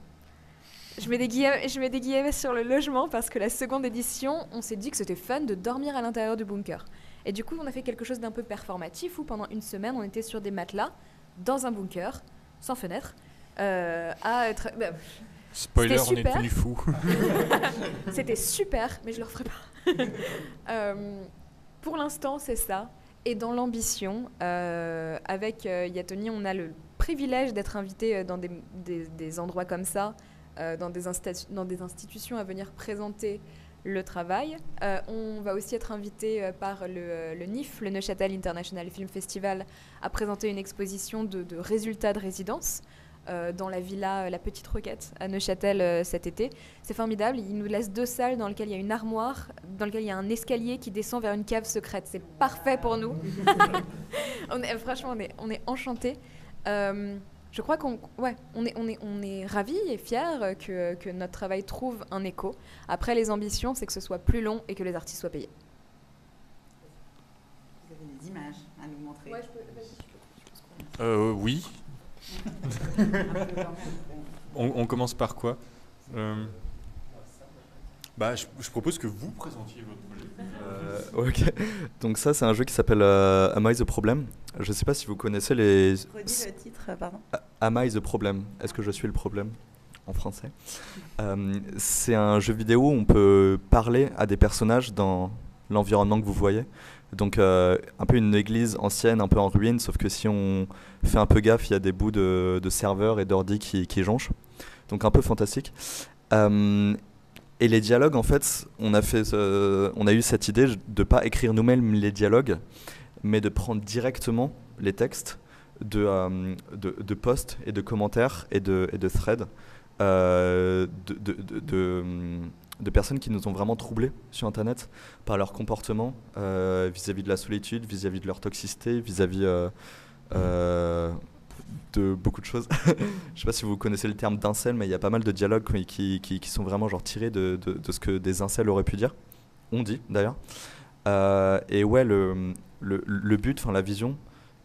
Je mets des guillemets sur le logement parce que la seconde édition, on s'est dit que c'était fun de dormir à l'intérieur du bunker. Et du coup, on a fait quelque chose d'un peu performatif où pendant une semaine, on était sur des matelas, dans un bunker, sans fenêtre, à être... Spoiler, on est devenu fou. C'était super, mais je le referai pas. Pour l'instant, c'est ça. Et dans l'ambition, avec Yatoni, on a le privilège d'être invité dans des endroits comme ça, dans des institutions à venir présenter le travail. On va aussi être invité par le NIF, le Neuchâtel International Film Festival, à présenter une exposition de résultats de résidence dans la villa La Petite Roquette à Neuchâtel cet été. C'est formidable, ils nous laissent 2 salles dans lesquelles il y a une armoire, dans lesquelles il y a un escalier qui descend vers une cave secrète. C'est parfait pour nous. Franchement, on est enchantés. Je crois qu'on est ravis et fiers que notre travail trouve un écho. Après, les ambitions, c'est que ce soit plus long et que les artistes soient payés. Vous avez des images à nous montrer? Ouais, oui. On commence par quoi? Je propose que vous présentiez votre projet. Ok. Donc ça, c'est un jeu qui s'appelle Am I the Problem? Je ne sais pas si vous connaissez les... Redis le titre, pardon. Am I the Problem? Est-ce que je suis le problème? En français. C'est un jeu vidéo où on peut parler à des personnages dans l'environnement que vous voyez. Donc un peu une église ancienne, un peu en ruine, sauf que si on fait un peu gaffe, il y a des bouts de serveurs et d'ordi qui jonchent. Donc un peu fantastique. Et les dialogues, en fait, on a eu cette idée de ne pas écrire nous-mêmes les dialogues, mais de prendre directement les textes de posts et de commentaires et de threads de personnes qui nous ont vraiment troublés sur Internet par leur comportement vis-à-vis de la solitude, vis-à-vis de leur toxicité, vis-à-vis de beaucoup de choses. Je ne sais pas si vous connaissez le terme d'incel, mais il y a pas mal de dialogues qui sont vraiment genre tirés de ce que des incels auraient pu dire. On dit d'ailleurs. Et ouais, le but, enfin la vision,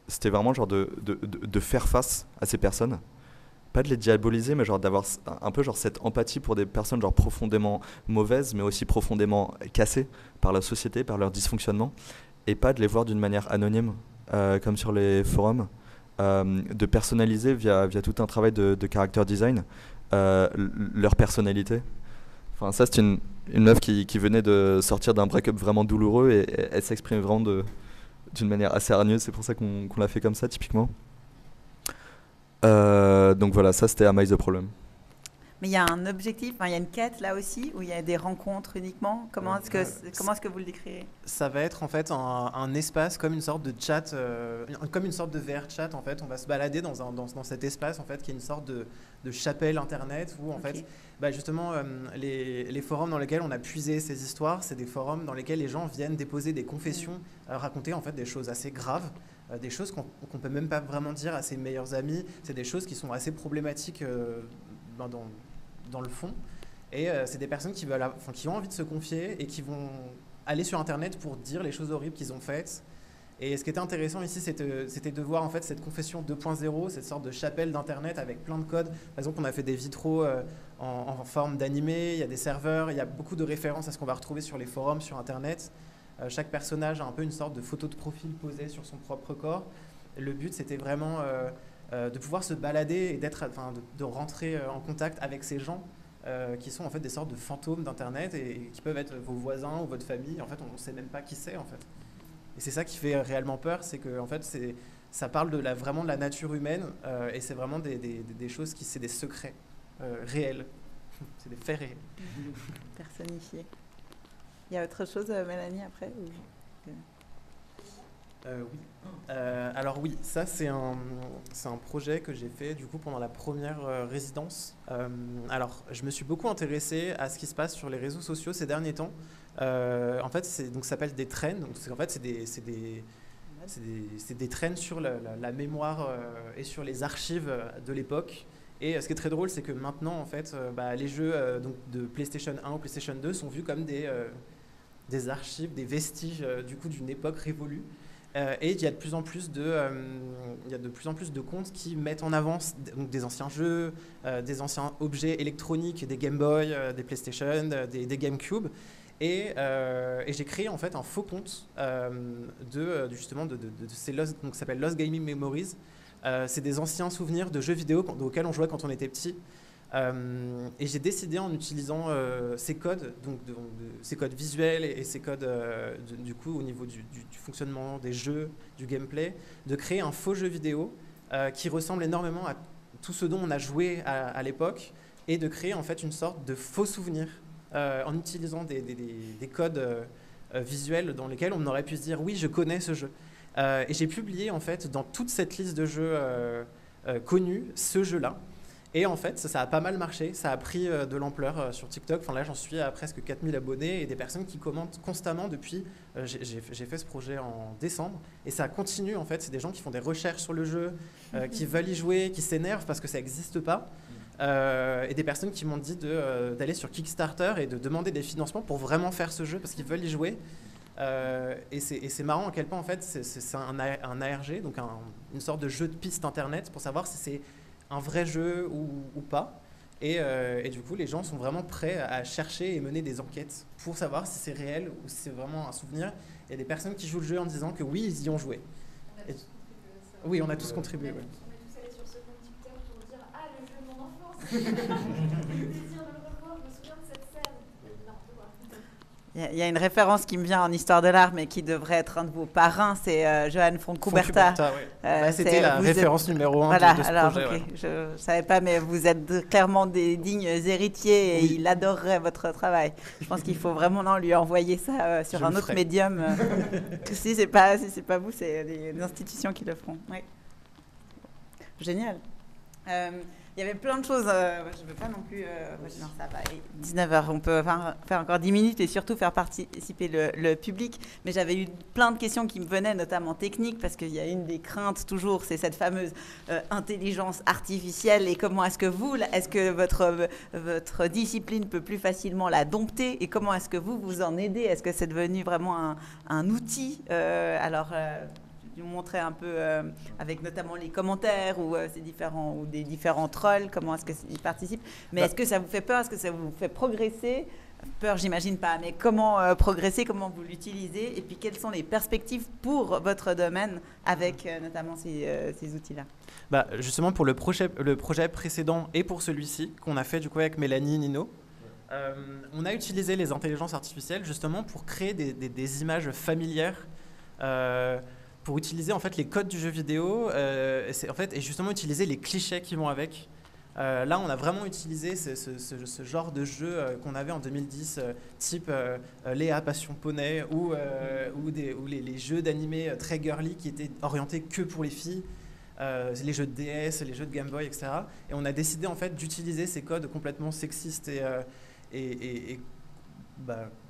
c'était vraiment genre de faire face à ces personnes. Pas de les diaboliser, mais genre d'avoir un peu genre cette empathie pour des personnes genre profondément mauvaises, mais aussi profondément cassées par la société, par leur dysfonctionnement, et pas de les voir d'une manière anonyme, comme sur les forums, de personnaliser via tout un travail de character design leur personnalité. Enfin, ça, c'est une meuf qui venait de sortir d'un break-up vraiment douloureux et elle s'exprime vraiment d'une manière assez hargneuse, c'est pour ça qu'on l'a fait comme ça, typiquement. Donc voilà, ça c'était Am I the Problem. Mais il y a un objectif, il y a une quête là aussi, où il y a des rencontres uniquement. Comment est-ce que vous le décrivez? Ça va être en fait un espace comme une sorte de chat, comme une sorte de VR chat en fait. On va se balader dans cet espace en fait, qui est une sorte de chapelle internet où en fait, justement, les forums dans lesquels on a puisé ces histoires, c'est des forums dans lesquels les gens viennent déposer des confessions, raconter en fait des choses assez graves. Des choses qu'on peut même pas vraiment dire à ses meilleurs amis. C'est des choses qui sont assez problématiques dans le fond. Et c'est des personnes qui ont envie de se confier et qui vont aller sur Internet pour dire les choses horribles qu'ils ont faites. Et ce qui était intéressant ici, c'était de voir en fait cette confession 2.0, cette sorte de chapelle d'Internet avec plein de codes. Par exemple, on a fait des vitraux en forme d'animé, il y a des serveurs, il y a beaucoup de références à ce qu'on va retrouver sur les forums, sur Internet. Chaque personnage a un peu une sorte de photo de profil posée sur son propre corps. Le but, c'était vraiment de pouvoir se balader et de rentrer en contact avec ces gens qui sont en fait des sortes de fantômes d'Internet et qui peuvent être vos voisins ou votre famille. En fait, on ne sait même pas qui c'est en fait. Et c'est ça qui fait réellement peur, c'est que en fait, ça parle vraiment de la nature humaine et c'est vraiment des choses c'est des secrets réels, c'est des faits réels. Personnifiés. Il y a autre chose, Mélanie, après Oui. Alors oui, ça c'est un projet que j'ai fait du coup pendant la première résidence. Alors je me suis beaucoup intéressé à ce qui se passe sur les réseaux sociaux ces derniers temps. En fait, ça s'appelle des trends. Donc en fait, c'est des trends sur la mémoire et sur les archives de l'époque. Et ce qui est très drôle, c'est que maintenant, en fait, les jeux donc de PlayStation 1 ou PlayStation 2 sont vus comme des archives, des vestiges du coup d'une époque révolue. Et il y a de plus en plus de comptes qui mettent en avant donc, des anciens jeux, des anciens objets électroniques, des Game Boy, des PlayStation, des GameCube. Et j'ai créé en fait un faux compte justement de ces Lost, donc ça s'appelle Lost Gaming Memories. C'est des anciens souvenirs de jeux vidéo auxquels on jouait quand on était petit. Et j'ai décidé en utilisant ces codes, donc ces codes visuels et ces codes du coup au niveau du fonctionnement des jeux, du gameplay, de créer un faux jeu vidéo qui ressemble énormément à tout ce dont on a joué à l'époque et de créer en fait une sorte de faux souvenir en utilisant des codes visuels dans lesquels on aurait pu se dire oui, je connais ce jeu. Et j'ai publié en fait dans toute cette liste de jeux connus ce jeu-là. Et en fait, ça a pas mal marché, ça a pris de l'ampleur sur TikTok. Enfin là, j'en suis à presque 4000 abonnés et des personnes qui commentent constamment depuis. J'ai fait ce projet en décembre et ça continue en fait. C'est des gens qui font des recherches sur le jeu, qui veulent y jouer, qui s'énervent parce que ça n'existe pas. Et des personnes qui m'ont dit d'aller sur Kickstarter et de demander des financements pour vraiment faire ce jeu parce qu'ils veulent y jouer. Et c'est marrant à quel point en fait c'est un ARG, donc une sorte de jeu de piste internet pour savoir si c'est un vrai jeu ou pas. Et du coup, les gens sont vraiment prêts à chercher et mener des enquêtes pour savoir si c'est réel ou si c'est vraiment un souvenir. Il y a des personnes qui jouent le jeu en disant que oui, ils y ont joué. Oui, on a tous contribué. Ouais. On est tous allés sur ce compte TikTok pour dire ah, le jeu de mon enfance. Le désir de le revoir, je me souviens de cette scène. Non, je vois. Il y a une référence qui me vient en histoire de l'art, mais qui devrait être un de vos parrains, c'est Johan Fontcuberta. Ouais. C'était la référence numéro 1 voilà, de ce alors, projet. Okay. Ouais. Je ne savais pas, mais vous êtes clairement des dignes héritiers et Oui. il adorerait votre travail. Je pense qu'il faut vraiment lui envoyer ça sur un autre médium. Si c'est pas vous, c'est des institutions qui le feront. Ouais. Génial. Il y avait plein de choses. Je ne veux pas non plus. Non, ça va. 19h, on peut faire encore 10 minutes et surtout faire participer le public. Mais j'avais eu plein de questions qui me venaient, notamment techniques, parce qu'il y a une des craintes toujours, c'est cette fameuse intelligence artificielle. Et comment est-ce que votre discipline peut plus facilement la dompter? Et comment est-ce que vous en aidez? Est-ce que c'est devenu vraiment un outil? Vous montrer un peu avec notamment les commentaires ou des différents trolls, comment est-ce qu'ils participent. Mais est-ce que ça vous fait peur? Est-ce que ça vous fait progresser? Peur, j'imagine pas, mais comment progresser? Comment vous l'utilisez? Et puis, quelles sont les perspectives pour votre domaine avec notamment ces outils-là? Justement, pour le projet précédent et pour celui-ci, qu'on a fait du coup avec Mélanie Nino, on a utilisé les intelligences artificielles justement pour créer des images familières, pour utiliser en fait les codes du jeu vidéo et justement utiliser les clichés qui vont avec. Là, on a vraiment utilisé ce genre de jeu qu'on avait en 2010, type Léa Passion Poney ou les jeux d'animé très girly qui étaient orientés que pour les filles, les jeux de DS, les jeux de Game Boy, etc. Et on a décidé en fait d'utiliser ces codes complètement sexistes et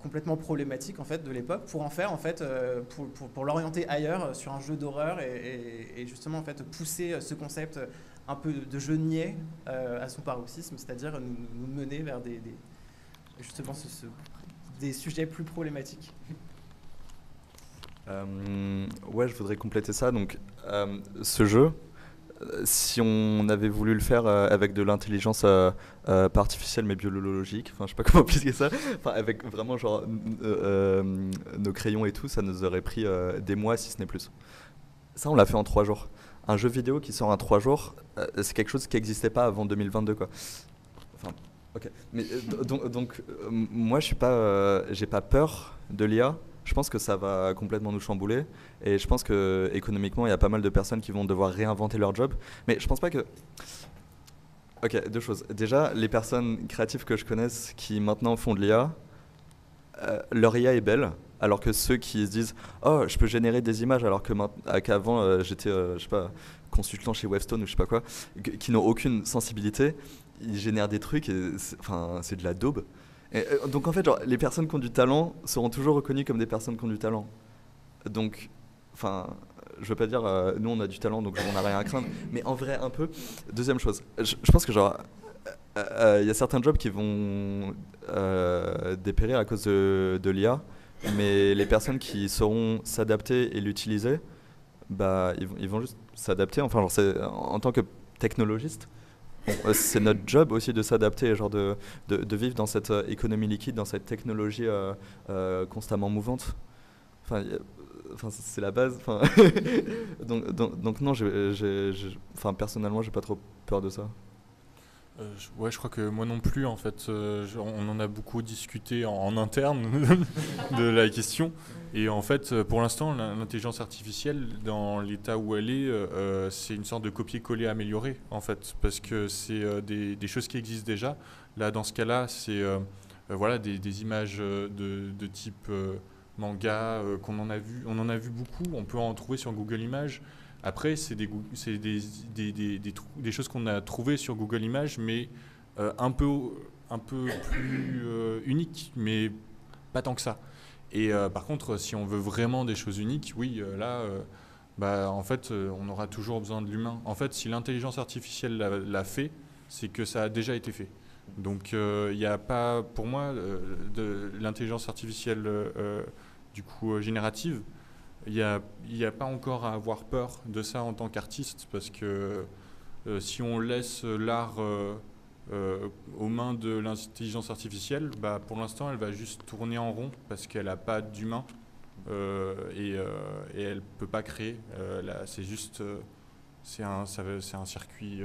complètement problématique en fait de l'époque pour en faire en fait pour l'orienter ailleurs sur un jeu d'horreur et justement en fait pousser ce concept un peu de jeu niais à son paroxysme, c'est-à-dire nous mener vers justement des sujets plus problématiques. Ouais, je voudrais compléter ça. Donc, ce jeu, si on avait voulu le faire avec de l'intelligence pas artificielle mais biologique, enfin je sais pas comment expliquer ça, enfin avec vraiment genre nos crayons et tout, ça nous aurait pris des mois si ce n'est plus. Ça on l'a fait en 3 jours. Un jeu vidéo qui sort en 3 jours, c'est quelque chose qui n'existait pas avant 2022 quoi. Enfin, ok. Mais donc moi j'ai pas peur de l'IA. Je pense que ça va complètement nous chambouler et je pense que économiquement il y a pas mal de personnes qui vont devoir réinventer leur job. Mais je pense pas que. Ok, 2 choses. Déjà, les personnes créatives que je connaisse qui maintenant font de l'IA, leur IA est belle, alors que ceux qui se disent oh je peux générer des images alors qu'avant j'étais je sais pas consultant chez Webstone ou je sais pas quoi, qui n'ont aucune sensibilité, ils génèrent des trucs et c'est de la daube. Et, donc en fait genre, les personnes qui ont du talent seront toujours reconnues comme des personnes qui ont du talent. Donc enfin je veux pas dire nous on a du talent donc on n'a rien à craindre, mais en vrai un peu. Deuxième chose, je pense que genre il y a certains jobs qui vont dépérir à cause de l'IA, mais les personnes qui sauront s'adapter et l'utiliser, ils vont juste s'adapter. Enfin genre en tant que technologiste, c'est notre job aussi de s'adapter, genre de vivre dans cette économie liquide, dans cette technologie constamment mouvante. Enfin, c'est la base. Donc non, personnellement, j'ai pas trop peur de ça. Ouais, je crois que moi non plus, en fait. On en a beaucoup discuté en interne de la question. Et en fait, pour l'instant, l'intelligence artificielle, dans l'état où elle est, c'est une sorte de copier-coller amélioré, en fait. Parce que c'est des choses qui existent déjà. Là, dans ce cas-là, c'est des images de type manga qu'on en a vu. On en a vu beaucoup. On peut en trouver sur Google Images. Après, c'est des choses qu'on a trouvées sur Google Images, mais un peu plus uniques, mais pas tant que ça. Et par contre, si on veut vraiment des choses uniques, oui, en fait, on aura toujours besoin de l'humain. En fait, si l'intelligence artificielle l'a fait, c'est que ça a déjà été fait. Donc, il n'y a pas, pour moi, de l'intelligence artificielle générative. Il n'y a pas encore à avoir peur de ça en tant qu'artiste, parce que si on laisse l'art aux mains de l'intelligence artificielle, pour l'instant, elle va juste tourner en rond, parce qu'elle n'a pas d'humain et elle ne peut pas créer. C'est juste c'est un circuit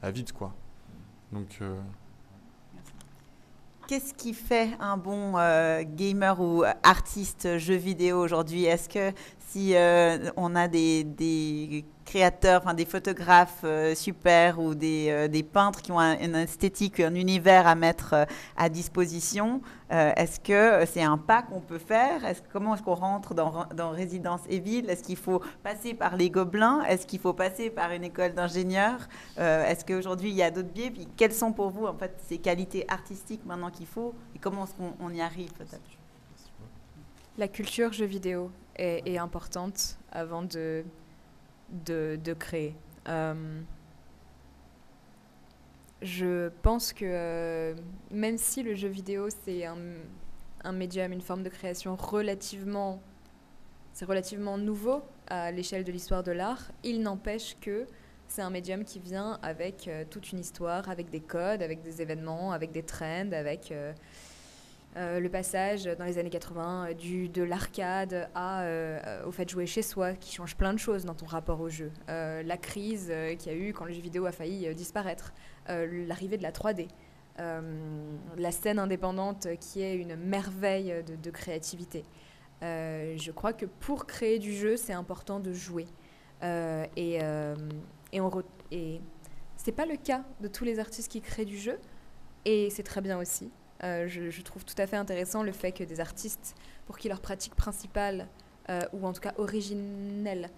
à vide, quoi. Donc... Qu'est-ce qui fait un bon gamer ou artiste jeu vidéo aujourd'hui? Est-ce que si on a des créateurs, enfin des photographes super ou des peintres qui ont une esthétique, un univers à mettre à disposition, est-ce que c'est un pas qu'on peut faire? Comment est-ce qu'on rentre dans Residence Evil? Est-ce qu'il faut passer par les Gobelins? Est-ce qu'il faut passer par une école d'ingénieurs? Est-ce qu'aujourd'hui il y a d'autres biais? Puis quelles sont pour vous en fait ces qualités artistiques maintenant qu'il faut et comment est-ce qu'on y arrive peut-être? La culture jeu vidéo est importante avant de créer. Je pense que même si le jeu vidéo c'est un médium, une forme de création relativement nouveau à l'échelle de l'histoire de l'art, il n'empêche que c'est un médium qui vient avec toute une histoire, avec des codes, avec des événements, avec des trends, avec le passage dans les années 80 de l'arcade au fait de jouer chez soi, qui change plein de choses dans ton rapport au jeu. La crise qu'il y a eu quand le jeu vidéo a failli disparaître, l'arrivée de la 3D, la scène indépendante qui est une merveille de créativité. Je crois que pour créer du jeu, c'est important de jouer. Et c'est pas le cas de tous les artistes qui créent du jeu, et c'est très bien aussi. Je trouve tout à fait intéressant le fait que des artistes, pour qui leur pratique principale, ou en tout cas originelle,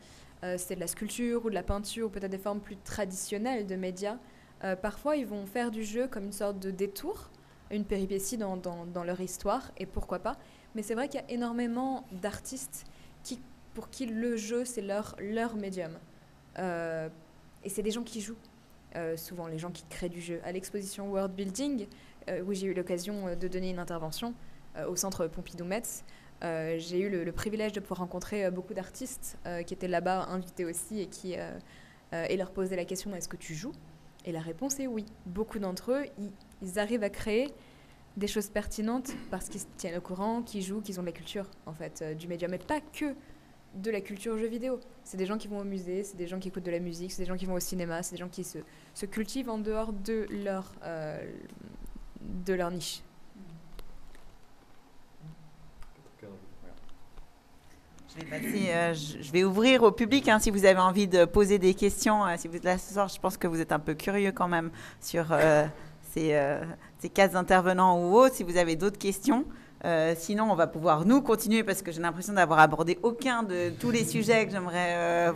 c'est de la sculpture ou de la peinture, ou peut-être des formes plus traditionnelles de médias, parfois ils vont faire du jeu comme une sorte de détour, une péripétie dans leur histoire, et pourquoi pas. Mais c'est vrai qu'il y a énormément d'artistes pour qui le jeu c'est leur médium. Et c'est des gens qui jouent, souvent les gens qui créent du jeu. À l'exposition World Building, où j'ai eu l'occasion de donner une intervention au centre Pompidou-Metz, j'ai eu le privilège de pouvoir rencontrer beaucoup d'artistes qui étaient là-bas invités aussi et leur poser la question: est-ce que tu joues? Et la réponse est oui. Beaucoup d'entre eux, ils arrivent à créer des choses pertinentes parce qu'ils se tiennent au courant, qu'ils jouent, qu'ils ont de la culture en fait, du média, mais pas que de la culture jeux vidéo. C'est des gens qui vont au musée, c'est des gens qui écoutent de la musique, c'est des gens qui vont au cinéma, c'est des gens qui se cultivent en dehors de leur niche. Je vais ouvrir au public si vous avez envie de poser des questions. Si vous êtes là ce soir, je pense que vous êtes un peu curieux quand même sur ces 4 intervenants ou autres. Si vous avez d'autres questions, sinon on va pouvoir nous continuer parce que j'ai l'impression d'avoir abordé aucun de tous les sujets que j'aimerais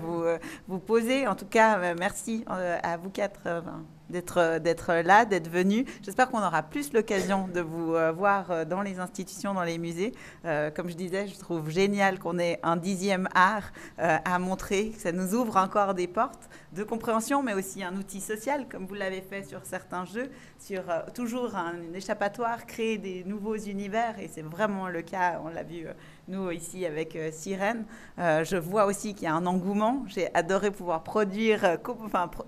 vous poser. En tout cas, merci à vous 4 d'être là, d'être venus. J'espère qu'on aura plus l'occasion de vous voir dans les institutions, dans les musées. Comme je disais, je trouve génial qu'on ait un 10e art à montrer, que ça nous ouvre encore des portes de compréhension, mais aussi un outil social, comme vous l'avez fait sur certains jeux, sur toujours un échappatoire, créer des nouveaux univers, et c'est vraiment le cas, on l'a vu nous ici avec Sirène. Je vois aussi qu'il y a un engouement. J'ai adoré pouvoir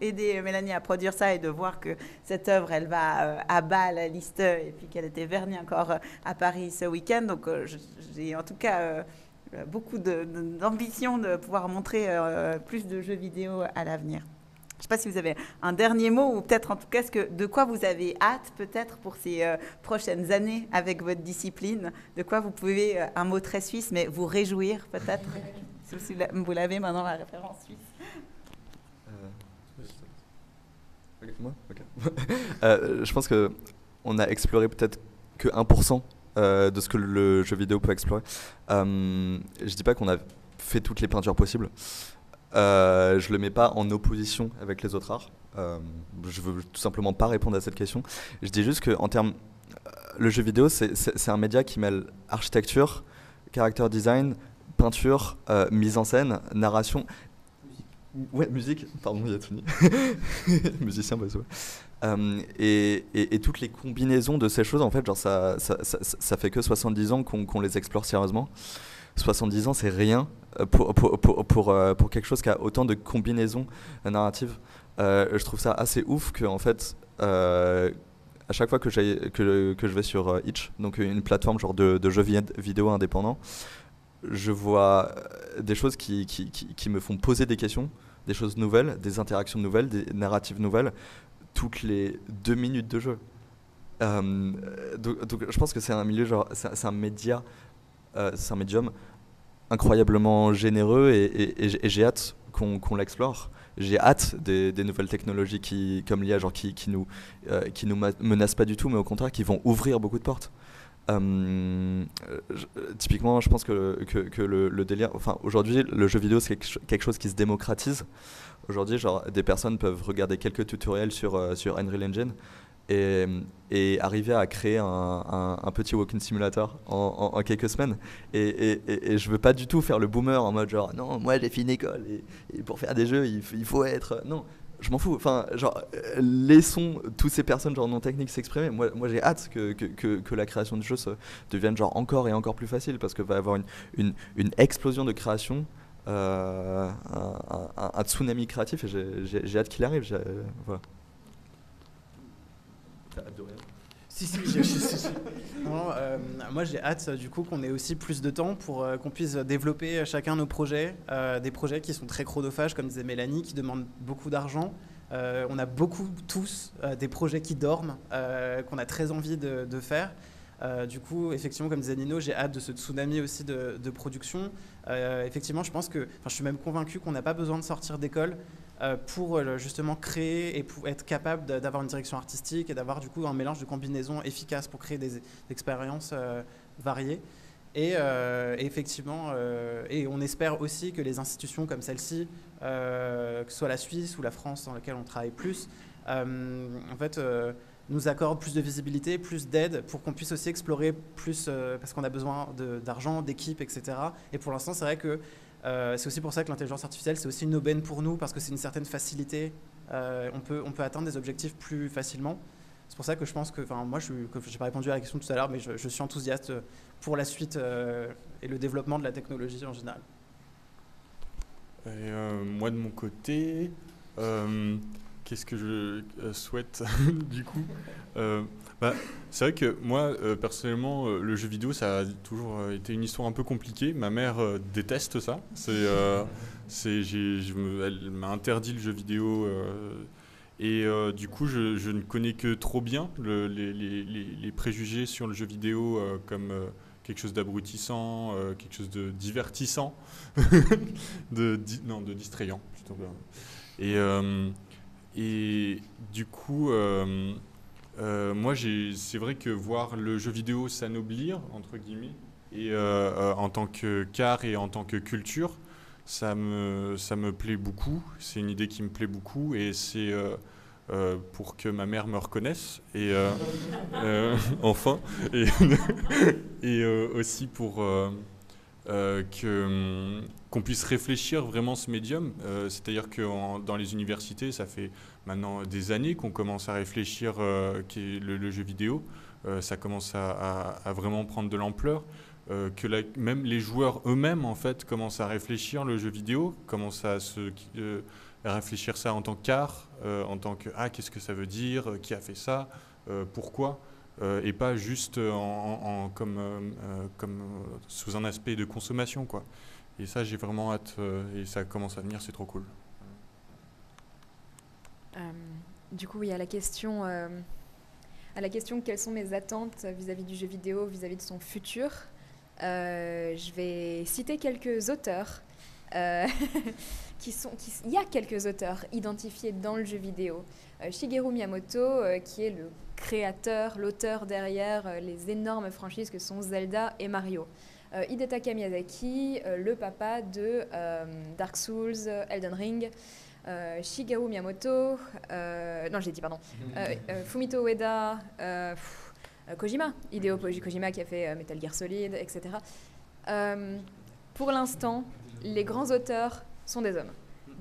aider Mélanie à produire ça et de voir que cette œuvre, elle va à Bâle, à Listeux, et puis qu'elle était vernie encore à Paris ce week-end. Donc j'ai en tout cas beaucoup d'ambition de pouvoir montrer plus de jeux vidéo à l'avenir. Je ne sais pas si vous avez un dernier mot ou peut-être en tout cas de quoi vous avez hâte peut-être pour ces prochaines années avec votre discipline, de quoi vous pouvez, un mot très suisse, mais vous réjouir peut-être, si vous l'avez maintenant la référence suisse. Moi je pense qu'on a exploré peut-être que 1% de ce que le jeu vidéo peut explorer. Je dis pas qu'on a fait toutes les peintures possibles. Je le mets pas en opposition avec les autres arts. Je veux tout simplement pas répondre à cette question. Je dis juste que en termes, le jeu vidéo c'est un média qui mêle architecture, character design, peinture, mise en scène, narration. Ouais, musique, pardon, il y a Tony. Musicien, bah, ouais. Et toutes les combinaisons de ces choses, en fait, genre ça fait que 70 ans qu'on les explore sérieusement. 70 ans, c'est rien pour quelque chose qui a autant de combinaisons narratives. Je trouve ça assez ouf que, en fait, à chaque fois que je vais sur Itch, donc une plateforme genre de jeux vidéo indépendants, je vois des choses qui me font poser des questions, des choses nouvelles, des interactions nouvelles, des narratives nouvelles, toutes les 2 minutes de jeu. Donc je pense que c'est un milieu, genre, c'est un média, c'est un médium incroyablement généreux et j'ai hâte qu'on l'explore. J'ai hâte des nouvelles technologies comme l'IA, genre qui nous menacent pas du tout, mais au contraire qui vont ouvrir beaucoup de portes. Typiquement, je pense que le délire, enfin aujourd'hui, le jeu vidéo c'est quelque chose qui se démocratise. Aujourd'hui, genre des personnes peuvent regarder quelques tutoriels sur Unreal Engine et arriver à créer un petit walking simulator en quelques semaines. Et je veux pas du tout faire le boomer en mode genre non, moi j'ai fait une école et pour faire des jeux il faut être non. Je m'en fous, enfin, genre, laissons toutes ces personnes genre non techniques s'exprimer. Moi j'ai hâte que la création de jeux devienne genre encore et encore plus facile parce que va y avoir une explosion de création, un tsunami créatif et j'ai hâte qu'il arrive. Voilà. T'as hâte de rien ? Si. Non, moi j'ai hâte du coup qu'on ait aussi plus de temps pour qu'on puisse développer chacun nos projets, des projets qui sont très chronophages comme disait Mélanie, qui demandent beaucoup d'argent. On a beaucoup tous des projets qui dorment, qu'on a très envie de faire. Du coup, effectivement, comme disait Nino, j'ai hâte de ce tsunami aussi de production. Effectivement, je suis même convaincu qu'on n'a pas besoin de sortir d'école pour justement créer et pour être capable d'avoir une direction artistique et d'avoir du coup un mélange de combinaisons efficaces pour créer des expériences variées. Et effectivement, et on espère aussi que les institutions comme celle-ci, que ce soit la Suisse ou la France dans laquelle on travaille plus, en fait, nous accordent plus de visibilité, plus d'aide pour qu'on puisse aussi explorer plus, parce qu'on a besoin d'argent, d'équipes, etc. Et pour l'instant, c'est vrai que c'est aussi pour ça que l'intelligence artificielle, c'est aussi une aubaine pour nous, parce que c'est une certaine facilité. On peut atteindre des objectifs plus facilement. C'est pour ça que je pense que, moi, je n'ai pas répondu à la question tout à l'heure, mais je suis enthousiaste pour la suite et le développement de la technologie en général. Et, moi, de mon côté, qu'est-ce que je souhaite du coup c'est vrai que moi, personnellement, le jeu vidéo, ça a toujours été une histoire un peu compliquée. Ma mère déteste ça. Elle m'a interdit le jeu vidéo. Et du coup, je ne connais que trop bien les préjugés sur le jeu vidéo comme quelque chose d'abrutissant, quelque chose de divertissant, de distrayant plutôt. Et du coup, moi, c'est vrai que voir le jeu vidéo s'anoblir, entre guillemets, et en tant qu'art et en tant que culture, ça me plaît beaucoup. C'est une idée qui me plaît beaucoup et c'est pour que ma mère me reconnaisse et enfin et aussi pour qu'on puisse réfléchir vraiment ce médium. C'est-à-dire que dans les universités, ça fait maintenant des années qu'on commence à réfléchir le jeu vidéo. Ça commence à vraiment prendre de l'ampleur. Même les joueurs eux-mêmes en fait commencent à réfléchir le jeu vidéo, commencent à réfléchir ça en tant qu'art, en tant que qu'est-ce que ça veut dire, qui a fait ça, pourquoi, et pas juste comme sous un aspect de consommation quoi. Et ça j'ai vraiment hâte et ça commence à venir, c'est trop cool. Du coup, il y a la question quelles sont mes attentes vis-à-vis du jeu vidéo, vis-à-vis de son futur. Je vais citer quelques auteurs. Il y a quelques auteurs identifiés dans le jeu vidéo. Shigeru Miyamoto, qui est le créateur, l'auteur derrière les énormes franchises que sont Zelda et Mario. Hidetaka Miyazaki, le papa de Dark Souls, Elden Ring. Shigeru Miyamoto, Fumito Ueda, Kojima, Hideo Kojima qui a fait Metal Gear Solid, etc. Pour l'instant, les grands auteurs sont des hommes.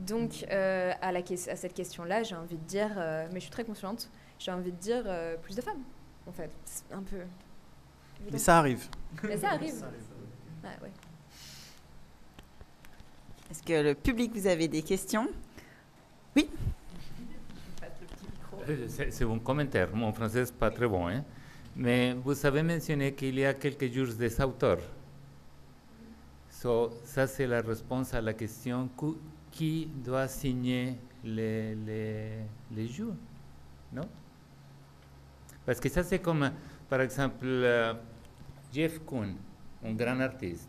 Donc, à cette question-là, j'ai envie de dire, mais je suis très consciente, j'ai envie de dire plus de femmes, en fait. C'est un peu... Mais ça arrive. Mais ça arrive. Ouais. Est-ce que le public, vous avez des questions ? Oui. C'est un commentaire. Mon français n'est pas très bon, hein? Mais vous avez mentionné qu'il y a quelques jours des auteurs. Ça, c'est la réponse à la question qui doit signer les jeux, non? Parce que ça, c'est comme, par exemple, Jeff Koons, un grand artiste.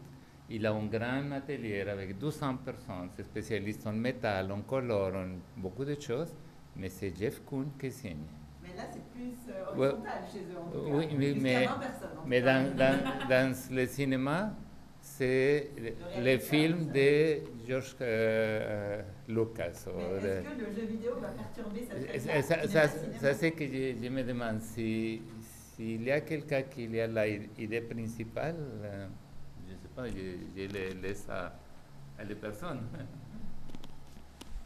Il a un grand atelier avec 200 personnes, c'est spécialiste en métal, en couleur, en beaucoup de choses, mais c'est Jeff Koons qui signe. Mais là, c'est plus horizontal chez eux, en tout cas. Oui, Jusqu'à 20 personnes, en mais tout cas. dans le cinéma, c'est le film de George Lucas. Mais est-ce que le jeu vidéo va perturber cette Ça c'est que je me demande s'il y a quelqu'un qui a l'idée principale, je ne sais pas, je le laisse à les personnes.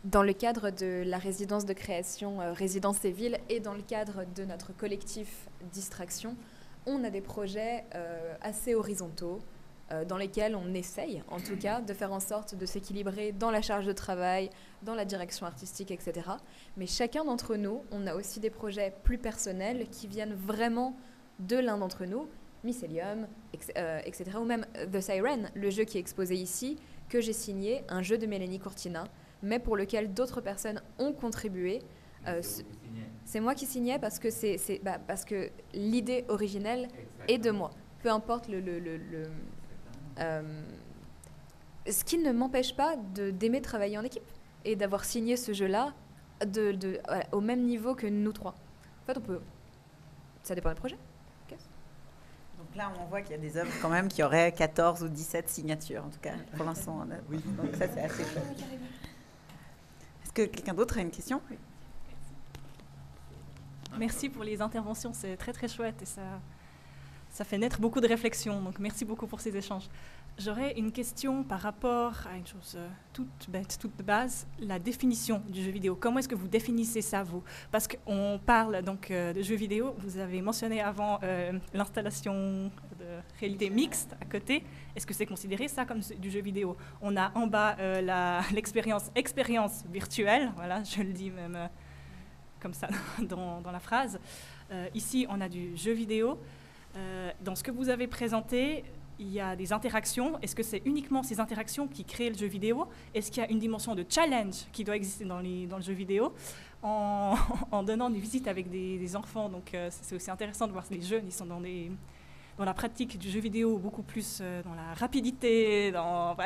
Dans le cadre de la résidence de création Résidence et Ville et dans le cadre de notre collectif Distraction, on a des projets assez horizontaux dans lesquels on essaye, en tout cas, de faire en sorte de s'équilibrer dans la charge de travail, dans la direction artistique, etc. Mais chacun d'entre nous, on a aussi des projets plus personnels qui viennent vraiment de l'un d'entre nous, Mycelium, etc. Ou même The Siren, le jeu qui est exposé ici, que j'ai signé, un jeu de Mélanie Courtina, mais pour lequel d'autres personnes ont contribué. C'est moi qui signais parce que, parce que l'idée originelle est de moi. Peu importe ce qui ne m'empêche pas d'aimer travailler en équipe et d'avoir signé ce jeu-là au même niveau que nous trois. En fait, on peut... Ça dépend des projets. Okay. Donc là, on voit qu'il y a des œuvres quand même qui auraient 14 ou 17 signatures, en tout cas, pour l'instant. Oui. Donc ça, c'est assez chouette. Est-ce que quelqu'un d'autre a une question ? Oui. Merci pour les interventions, c'est très très chouette et ça fait naître beaucoup de réflexions, donc merci beaucoup pour ces échanges. J'aurais une question par rapport à une chose toute bête, toute de base, la définition du jeu vidéo. Comment est-ce que vous définissez ça, vous ? Parce qu'on parle donc de jeux vidéo, vous avez mentionné avant l'installation de réalité mixte à côté. Est-ce que c'est considéré ça comme du jeu vidéo ? On a en bas l'expérience virtuelle, voilà, je le dis même comme ça dans la phrase. Ici, on a du jeu vidéo. Dans ce que vous avez présenté, il y a des interactions. Est-ce que c'est uniquement ces interactions qui créent le jeu vidéo ? Est-ce qu'il y a une dimension de challenge qui doit exister dans le jeu vidéo ? En donnant des visites avec des enfants, donc c'est aussi intéressant de voir que les jeunes, ils sont dans la pratique du jeu vidéo beaucoup plus dans la rapidité, dans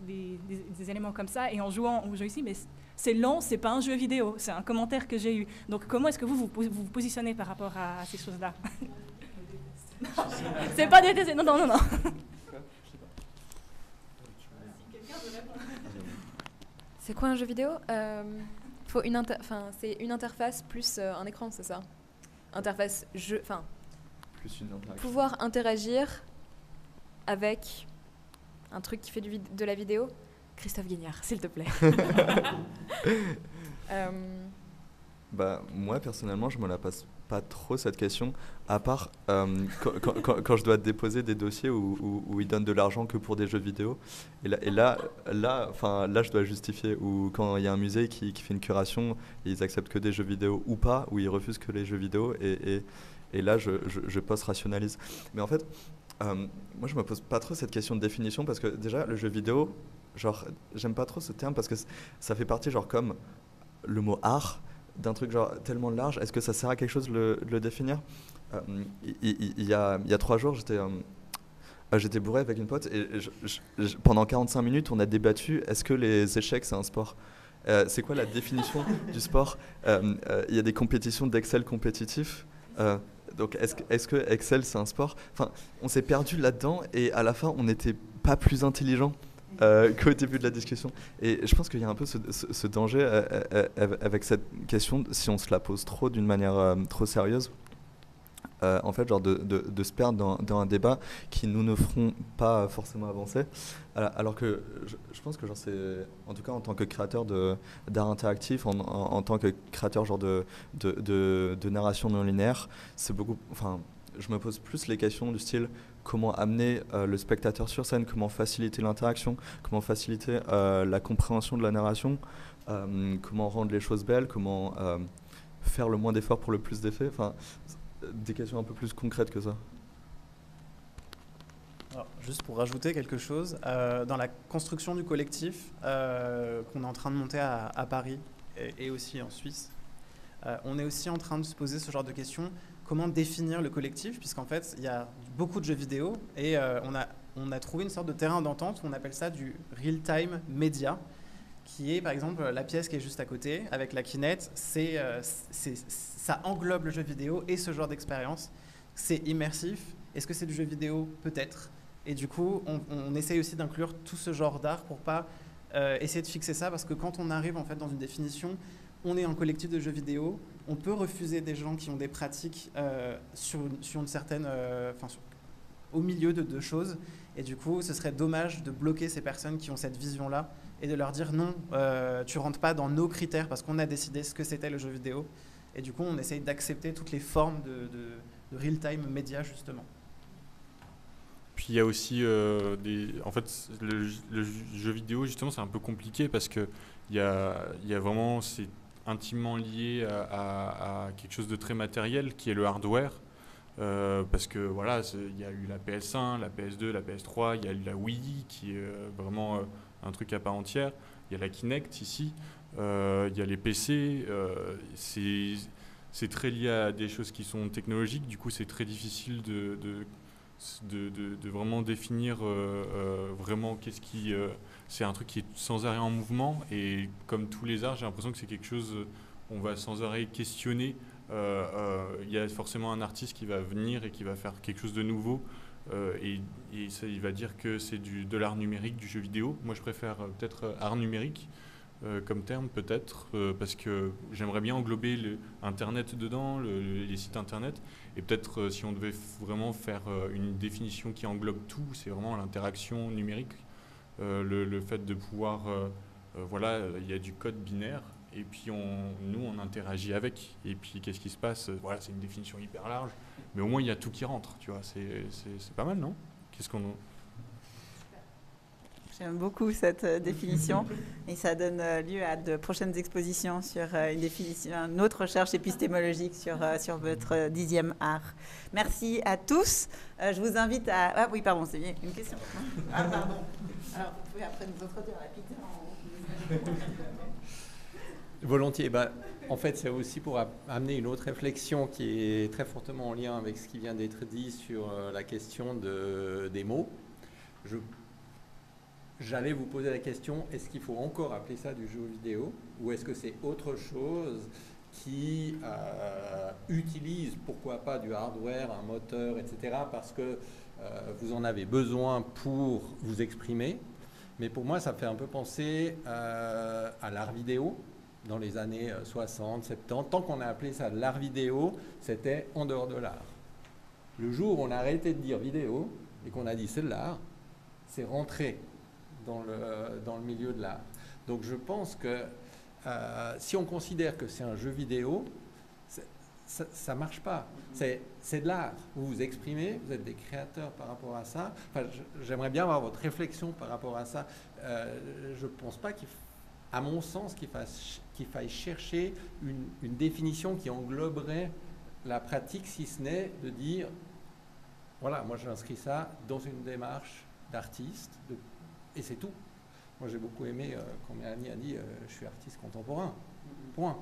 des éléments comme ça. Et en jouant au jeu ici, mais c'est lent, c'est pas un jeu vidéo, c'est un commentaire que j'ai eu. Donc comment est-ce que vous positionnez par rapport à ces choses-là ? C'est pas détesté, non. C'est quoi un jeu vidéo ? C'est une interface plus un écran, c'est ça ? Interface jeu, plus une interaction. Pouvoir interagir avec un truc qui fait de la vidéo. Christophe Guignard, s'il te plaît. Moi, personnellement, je me la passe pas trop cette question, à part quand je dois déposer des dossiers où ils donnent de l'argent que pour des jeux vidéo. Et là, je dois justifier. Ou quand il y a un musée qui fait une curation, ils acceptent que des jeux vidéo ou pas, ou ils refusent que les jeux vidéo. Et là, je post-rationalise. Mais en fait, moi, je me pose pas trop cette question de définition parce que déjà, le jeu vidéo, genre, j'aime pas trop ce terme parce que ça fait partie, genre, comme le mot art, d'un truc genre tellement large. Est-ce que ça sert à quelque chose de le définir ? Il y a 3 jours, j'étais bourré avec une pote et pendant 45 minutes, on a débattu, est-ce que les échecs, c'est un sport ? C'est quoi la définition du sport ? Il y a des compétitions d'Excel compétitifs. Donc est-ce que Excel, c'est un sport ? Enfin, on s'est perdu là-dedans et à la fin, on n'était pas plus intelligent qu'au début de la discussion. Et je pense qu'il y a un peu ce danger avec cette question, si on se la pose trop d'une manière trop sérieuse, en fait, genre de se perdre dans un débat qui nous ne feront pas forcément avancer. Alors que je pense que genre c'est, en tout cas en tant que créateur d'art interactif, en tant que créateur genre de narration non linéaire, c'est beaucoup. Enfin, je me pose plus les questions du style comment amener le spectateur sur scène, comment faciliter l'interaction, comment faciliter la compréhension de la narration, comment rendre les choses belles, comment faire le moins d'efforts pour le plus d'effets. Enfin, des questions un peu plus concrètes que ça. Alors, juste pour rajouter quelque chose, dans la construction du collectif qu'on est en train de monter à Paris et aussi en Suisse, on est aussi en train de se poser ce genre de questions. comment définir le collectif, puisqu'en fait, il y a beaucoup de jeux vidéo et on a trouvé une sorte de terrain d'entente, on appelle ça du real-time media, qui est par exemple la pièce qui est juste à côté, avec la Kinect, ça englobe le jeu vidéo et ce genre d'expérience. C'est immersif. Est-ce que c'est du jeu vidéo? Peut-être. Et du coup, on essaye aussi d'inclure tout ce genre d'art pour pas essayer de fixer ça, parce que quand on arrive en fait dans une définition, on est un collectif de jeux vidéo, on peut refuser des gens qui ont des pratiques sur une certaine, au milieu de deux choses, et du coup, ce serait dommage de bloquer ces personnes qui ont cette vision-là et de leur dire non, tu rentres pas dans nos critères parce qu'on a décidé ce que c'était le jeu vidéo. Et du coup, on essaye d'accepter toutes les formes de real-time média justement. Puis il y a aussi en fait, le jeu vidéo, justement, c'est un peu compliqué parce que il y a vraiment, c'est intimement lié à quelque chose de très matériel qui est le hardware. Parce que voilà, il y a eu la PS1, la PS2, la PS3, il y a eu la Wii qui est vraiment un truc à part entière. Il y a la Kinect ici, il y a les PC. C'est très lié à des choses qui sont technologiques. Du coup, c'est très difficile de vraiment définir vraiment qu'est-ce qui... c'est un truc qui est sans arrêt en mouvement. Et comme tous les arts, j'ai l'impression que c'est quelque chose on va sans arrêt questionner. Il y a forcément un artiste qui va venir et qui va faire quelque chose de nouveau et ça, il va dire que c'est de l'art numérique, du jeu vidéo. Moi, je préfère peut-être art numérique comme terme, peut-être, parce que j'aimerais bien englober Internet dedans, les sites Internet, et peut-être si on devait vraiment faire une définition qui englobe tout, c'est vraiment l'interaction numérique, le fait de pouvoir, voilà, il y a du code binaire, et puis nous on interagit avec, et puis qu'est-ce qui se passe? Voilà, c'est une définition hyper large, mais au moins il y a tout qui rentre, tu vois, c'est pas mal, non? Qu'est-ce qu'on... J'aime beaucoup cette définition et ça donne lieu à de prochaines expositions sur une autre recherche épistémologique sur votre 10e art. Merci à tous. Je vous invite à... Ah oui, pardon, c'est une question. Ah pardon. Alors, vous pouvez après nous introduire la pizza. Volontiers. En fait, c'est aussi pour amener une autre réflexion qui est très fortement en lien avec ce qui vient d'être dit sur la question des mots. J'allais vous poser la question, est-ce qu'il faut encore appeler ça du jeu vidéo ou est-ce que c'est autre chose qui utilise, pourquoi pas, du hardware, un moteur, etc. parce que vous en avez besoin pour vous exprimer. Mais pour moi, ça fait un peu penser à l'art vidéo dans les années 60, 70. Tant qu'on a appelé ça de l'art vidéo, c'était en dehors de l'art. Le jour où on a arrêté de dire vidéo et qu'on a dit c'est de l'art, c'est rentré dans le milieu de l'art. Donc je pense que si on considère que c'est un jeu vidéo, ça ne marche pas. C'est de l'art. Vous vous exprimez, vous êtes des créateurs par rapport à ça. Enfin, j'aimerais bien avoir votre réflexion par rapport à ça. Je ne pense pas à mon sens, qu'il faille chercher une définition qui engloberait la pratique, si ce n'est de dire, voilà, moi j'inscris ça dans une démarche d'artiste, et c'est tout. Moi j'ai beaucoup aimé quand Mélanie a dit je suis artiste contemporain, point.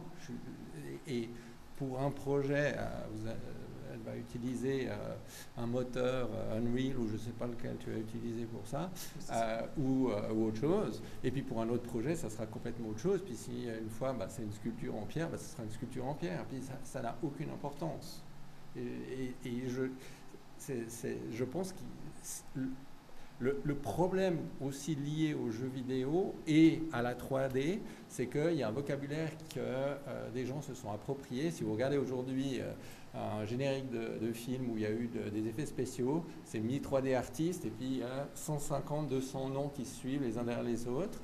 Et pour un projet, elle va utiliser un moteur Unreal, ou je ne sais pas lequel tu as utilisé pour ça, ou autre chose. Et puis pour un autre projet, ça sera complètement autre chose. Puis si une fois c'est une sculpture en pierre, ça sera une sculpture en pierre. Puis ça n'a aucune importance. Et je pense que le problème aussi lié aux jeux vidéo et à la 3D, c'est qu'il y a un vocabulaire que des gens se sont appropriés. Si vous regardez aujourd'hui un générique de film où il y a eu des effets spéciaux, c'est mis 3D artiste, et puis il y a 150, 200 noms qui se suivent les uns derrière les autres.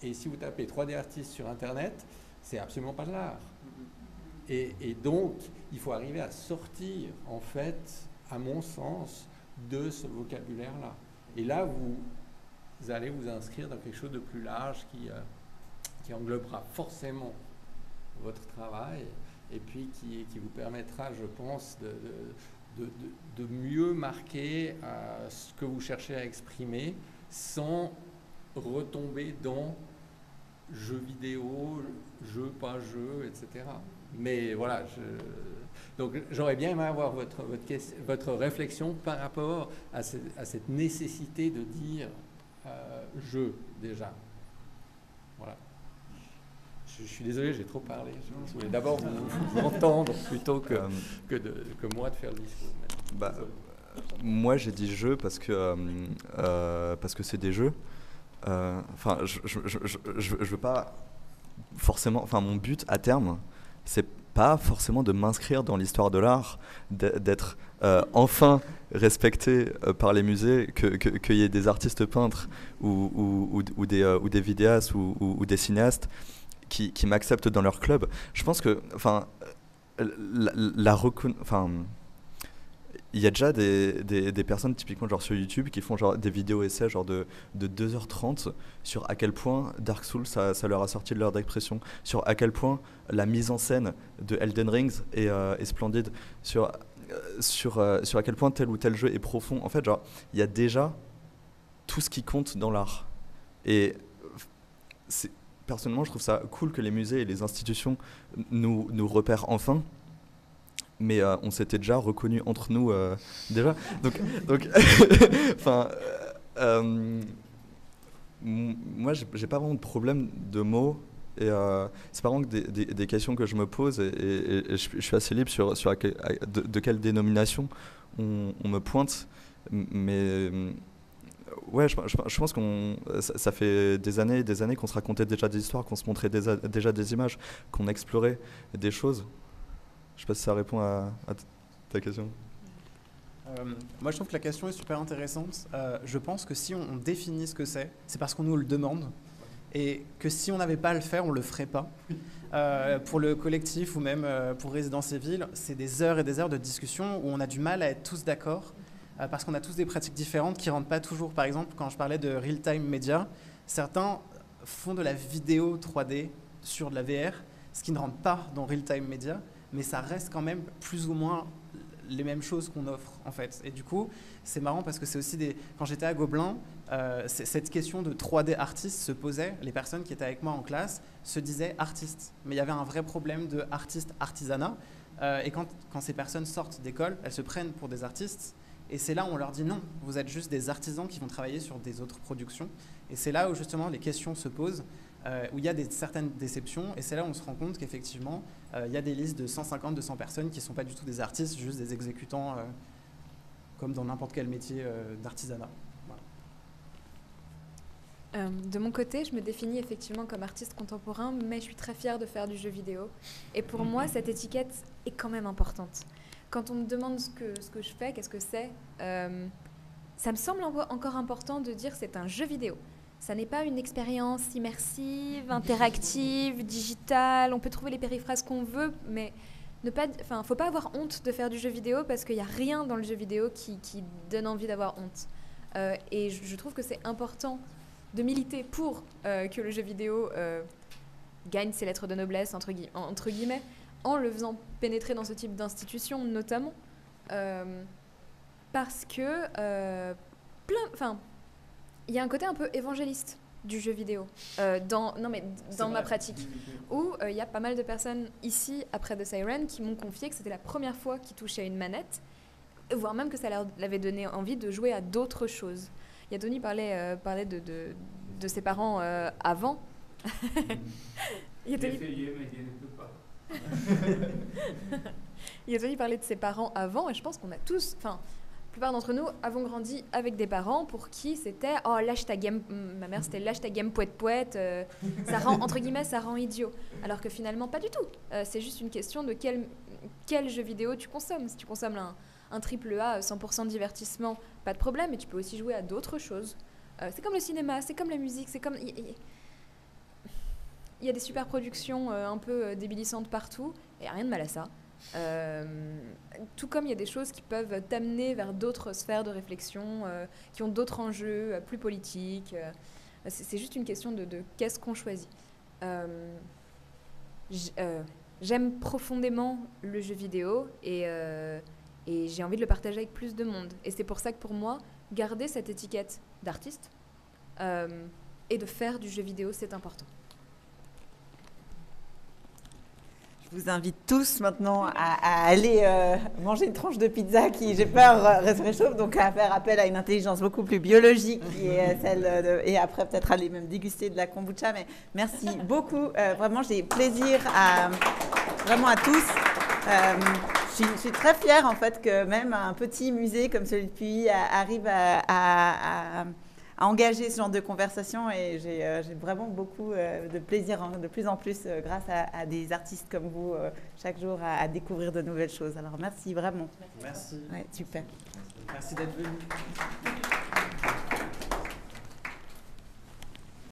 Et si vous tapez 3D artiste sur Internet, c'est absolument pas de l'art. Et donc, il faut arriver à sortir, en fait, à mon sens, de ce vocabulaire-là. Et là, vous allez vous inscrire dans quelque chose de plus large qui englobera forcément votre travail et puis qui vous permettra, je pense, de mieux marquer ce que vous cherchez à exprimer sans retomber dans jeu vidéo, jeu, pas jeu, etc. Mais voilà, donc j'aurais bien aimé avoir votre réflexion par rapport à cette nécessité de dire je déjà. Voilà. Je suis désolé, j'ai trop parlé. Je voulais d'abord vous entendre plutôt que moi de faire le discours. Moi, j'ai dit jeu parce que c'est des jeux. Enfin, je veux pas forcément. Enfin, mon but à terme, c'est pas forcément de m'inscrire dans l'histoire de l'art, d'être enfin respecté par les musées, qu'il y ait des artistes peintres ou des vidéastes ou des cinéastes qui m'acceptent dans leur club. Je pense que, enfin, il y a déjà des personnes typiquement genre sur YouTube qui font genre des vidéos essais genre de 2h30 sur à quel point Dark Souls ça leur a sorti de leur dépression, sur à quel point la mise en scène de Elden Rings est splendide, sur à quel point tel ou tel jeu est profond. En fait, genre, il y a déjà tout ce qui compte dans l'art. Et personnellement, je trouve ça cool que les musées et les institutions nous repèrent enfin. Mais on s'était déjà reconnus entre nous déjà. Donc enfin, moi, j'ai pas vraiment de problème de mots. Et c'est pas vraiment des questions que je me pose. Et je suis assez libre sur de quelle dénomination on me pointe. Mais ouais, je pense ça fait des années et des années qu'on se racontait déjà des histoires, qu'on se montrait déjà des images, qu'on explorait des choses. Je sais pas si ça répond à ta question. Moi, je trouve que la question est super intéressante. Je pense que si on définit ce que c'est parce qu'on nous le demande. Et que si on n'avait pas à le faire, on ne le ferait pas. Pour le collectif ou même pour Résidence Civile, c'est des heures et des heures de discussion où on a du mal à être tous d'accord parce qu'on a tous des pratiques différentes qui ne rentrent pas toujours. Par exemple, quand je parlais de real-time media, certains font de la vidéo 3D sur de la VR, ce qui ne rentre pas dans real-time media, mais ça reste quand même plus ou moins les mêmes choses qu'on offre en fait. Et du coup, c'est marrant parce que c'est aussi quand j'étais à Gobelin, cette question de 3D artiste se posait. Les personnes qui étaient avec moi en classe se disaient artistes, mais il y avait un vrai problème de artiste-artisanat. Et quand ces personnes sortent d'école, elles se prennent pour des artistes. Et c'est là où on leur dit non, vous êtes juste des artisans qui vont travailler sur des autres productions. Et c'est là où justement les questions se posent, où il y a certaines déceptions. Et c'est là où on se rend compte qu'effectivement, il y a des listes de 150, 200 personnes qui ne sont pas du tout des artistes, juste des exécutants, comme dans n'importe quel métier d'artisanat. Voilà. De mon côté, je me définis effectivement comme artiste contemporain, mais je suis très fière de faire du jeu vidéo. Et pour moi, cette étiquette est quand même importante. Quand on me demande ce que je fais, qu'est-ce que c'est, ça me semble encore important de dire que c'est un jeu vidéo. Ça n'est pas une expérience immersive, interactive, digitale. On peut trouver les périphrases qu'on veut, mais faut pas avoir honte de faire du jeu vidéo parce qu'il n'y a rien dans le jeu vidéo qui donne envie d'avoir honte. Et je trouve que c'est important de militer pour que le jeu vidéo gagne ses lettres de noblesse, entre guillemets, en le faisant pénétrer dans ce type d'institution, notamment parce que il y a un côté un peu évangéliste du jeu vidéo dans ma pratique, où il y a pas mal de personnes ici, après The Siren, qui m'ont confié que c'était la première fois qu'ils touchaient à une manette, voire même que ça leur avait donné envie de jouer à d'autres choses. Yatoni parlait de ses parents avant. Yatoni parlait de ses parents avant, et je pense qu'on a tous... la plupart d'entre nous avons grandi avec des parents pour qui c'était « Oh, lâche ta game... » Ma mère, c'était « Lâche ta game poète-poète. » Ça rend, entre guillemets, ça rend idiot. Alors que finalement, pas du tout. C'est juste une question de quel jeu vidéo tu consommes. Si tu consommes un AAA 100% divertissement, pas de problème, mais tu peux aussi jouer à d'autres choses. C'est comme le cinéma, c'est comme la musique, c'est comme... Il y a des super productions un peu débilissantes partout, et il n'y a rien de mal à ça. Tout comme il y a des choses qui peuvent t'amener vers d'autres sphères de réflexion, qui ont d'autres enjeux plus politiques. C'est juste une question de qu'est-ce qu'on choisit. J'aime profondément le jeu vidéo et j'ai envie de le partager avec plus de monde. Et c'est pour ça que pour moi, garder cette étiquette d'artiste et de faire du jeu vidéo, c'est important. Je vous invite tous maintenant à aller manger une tranche de pizza qui, j'ai peur, se réchauffe, donc à faire appel à une intelligence beaucoup plus biologique qui est et après peut-être aller même déguster de la kombucha. Mais merci beaucoup. Vraiment, j'ai plaisir vraiment à tous. Je suis très fière en fait que même un petit musée comme celui de Puy arrive à engager ce genre de conversation, et j'ai vraiment beaucoup de plaisir de plus en plus grâce à des artistes comme vous chaque jour à découvrir de nouvelles choses. Alors merci vraiment. Merci. Ouais, super. Merci d'être venu.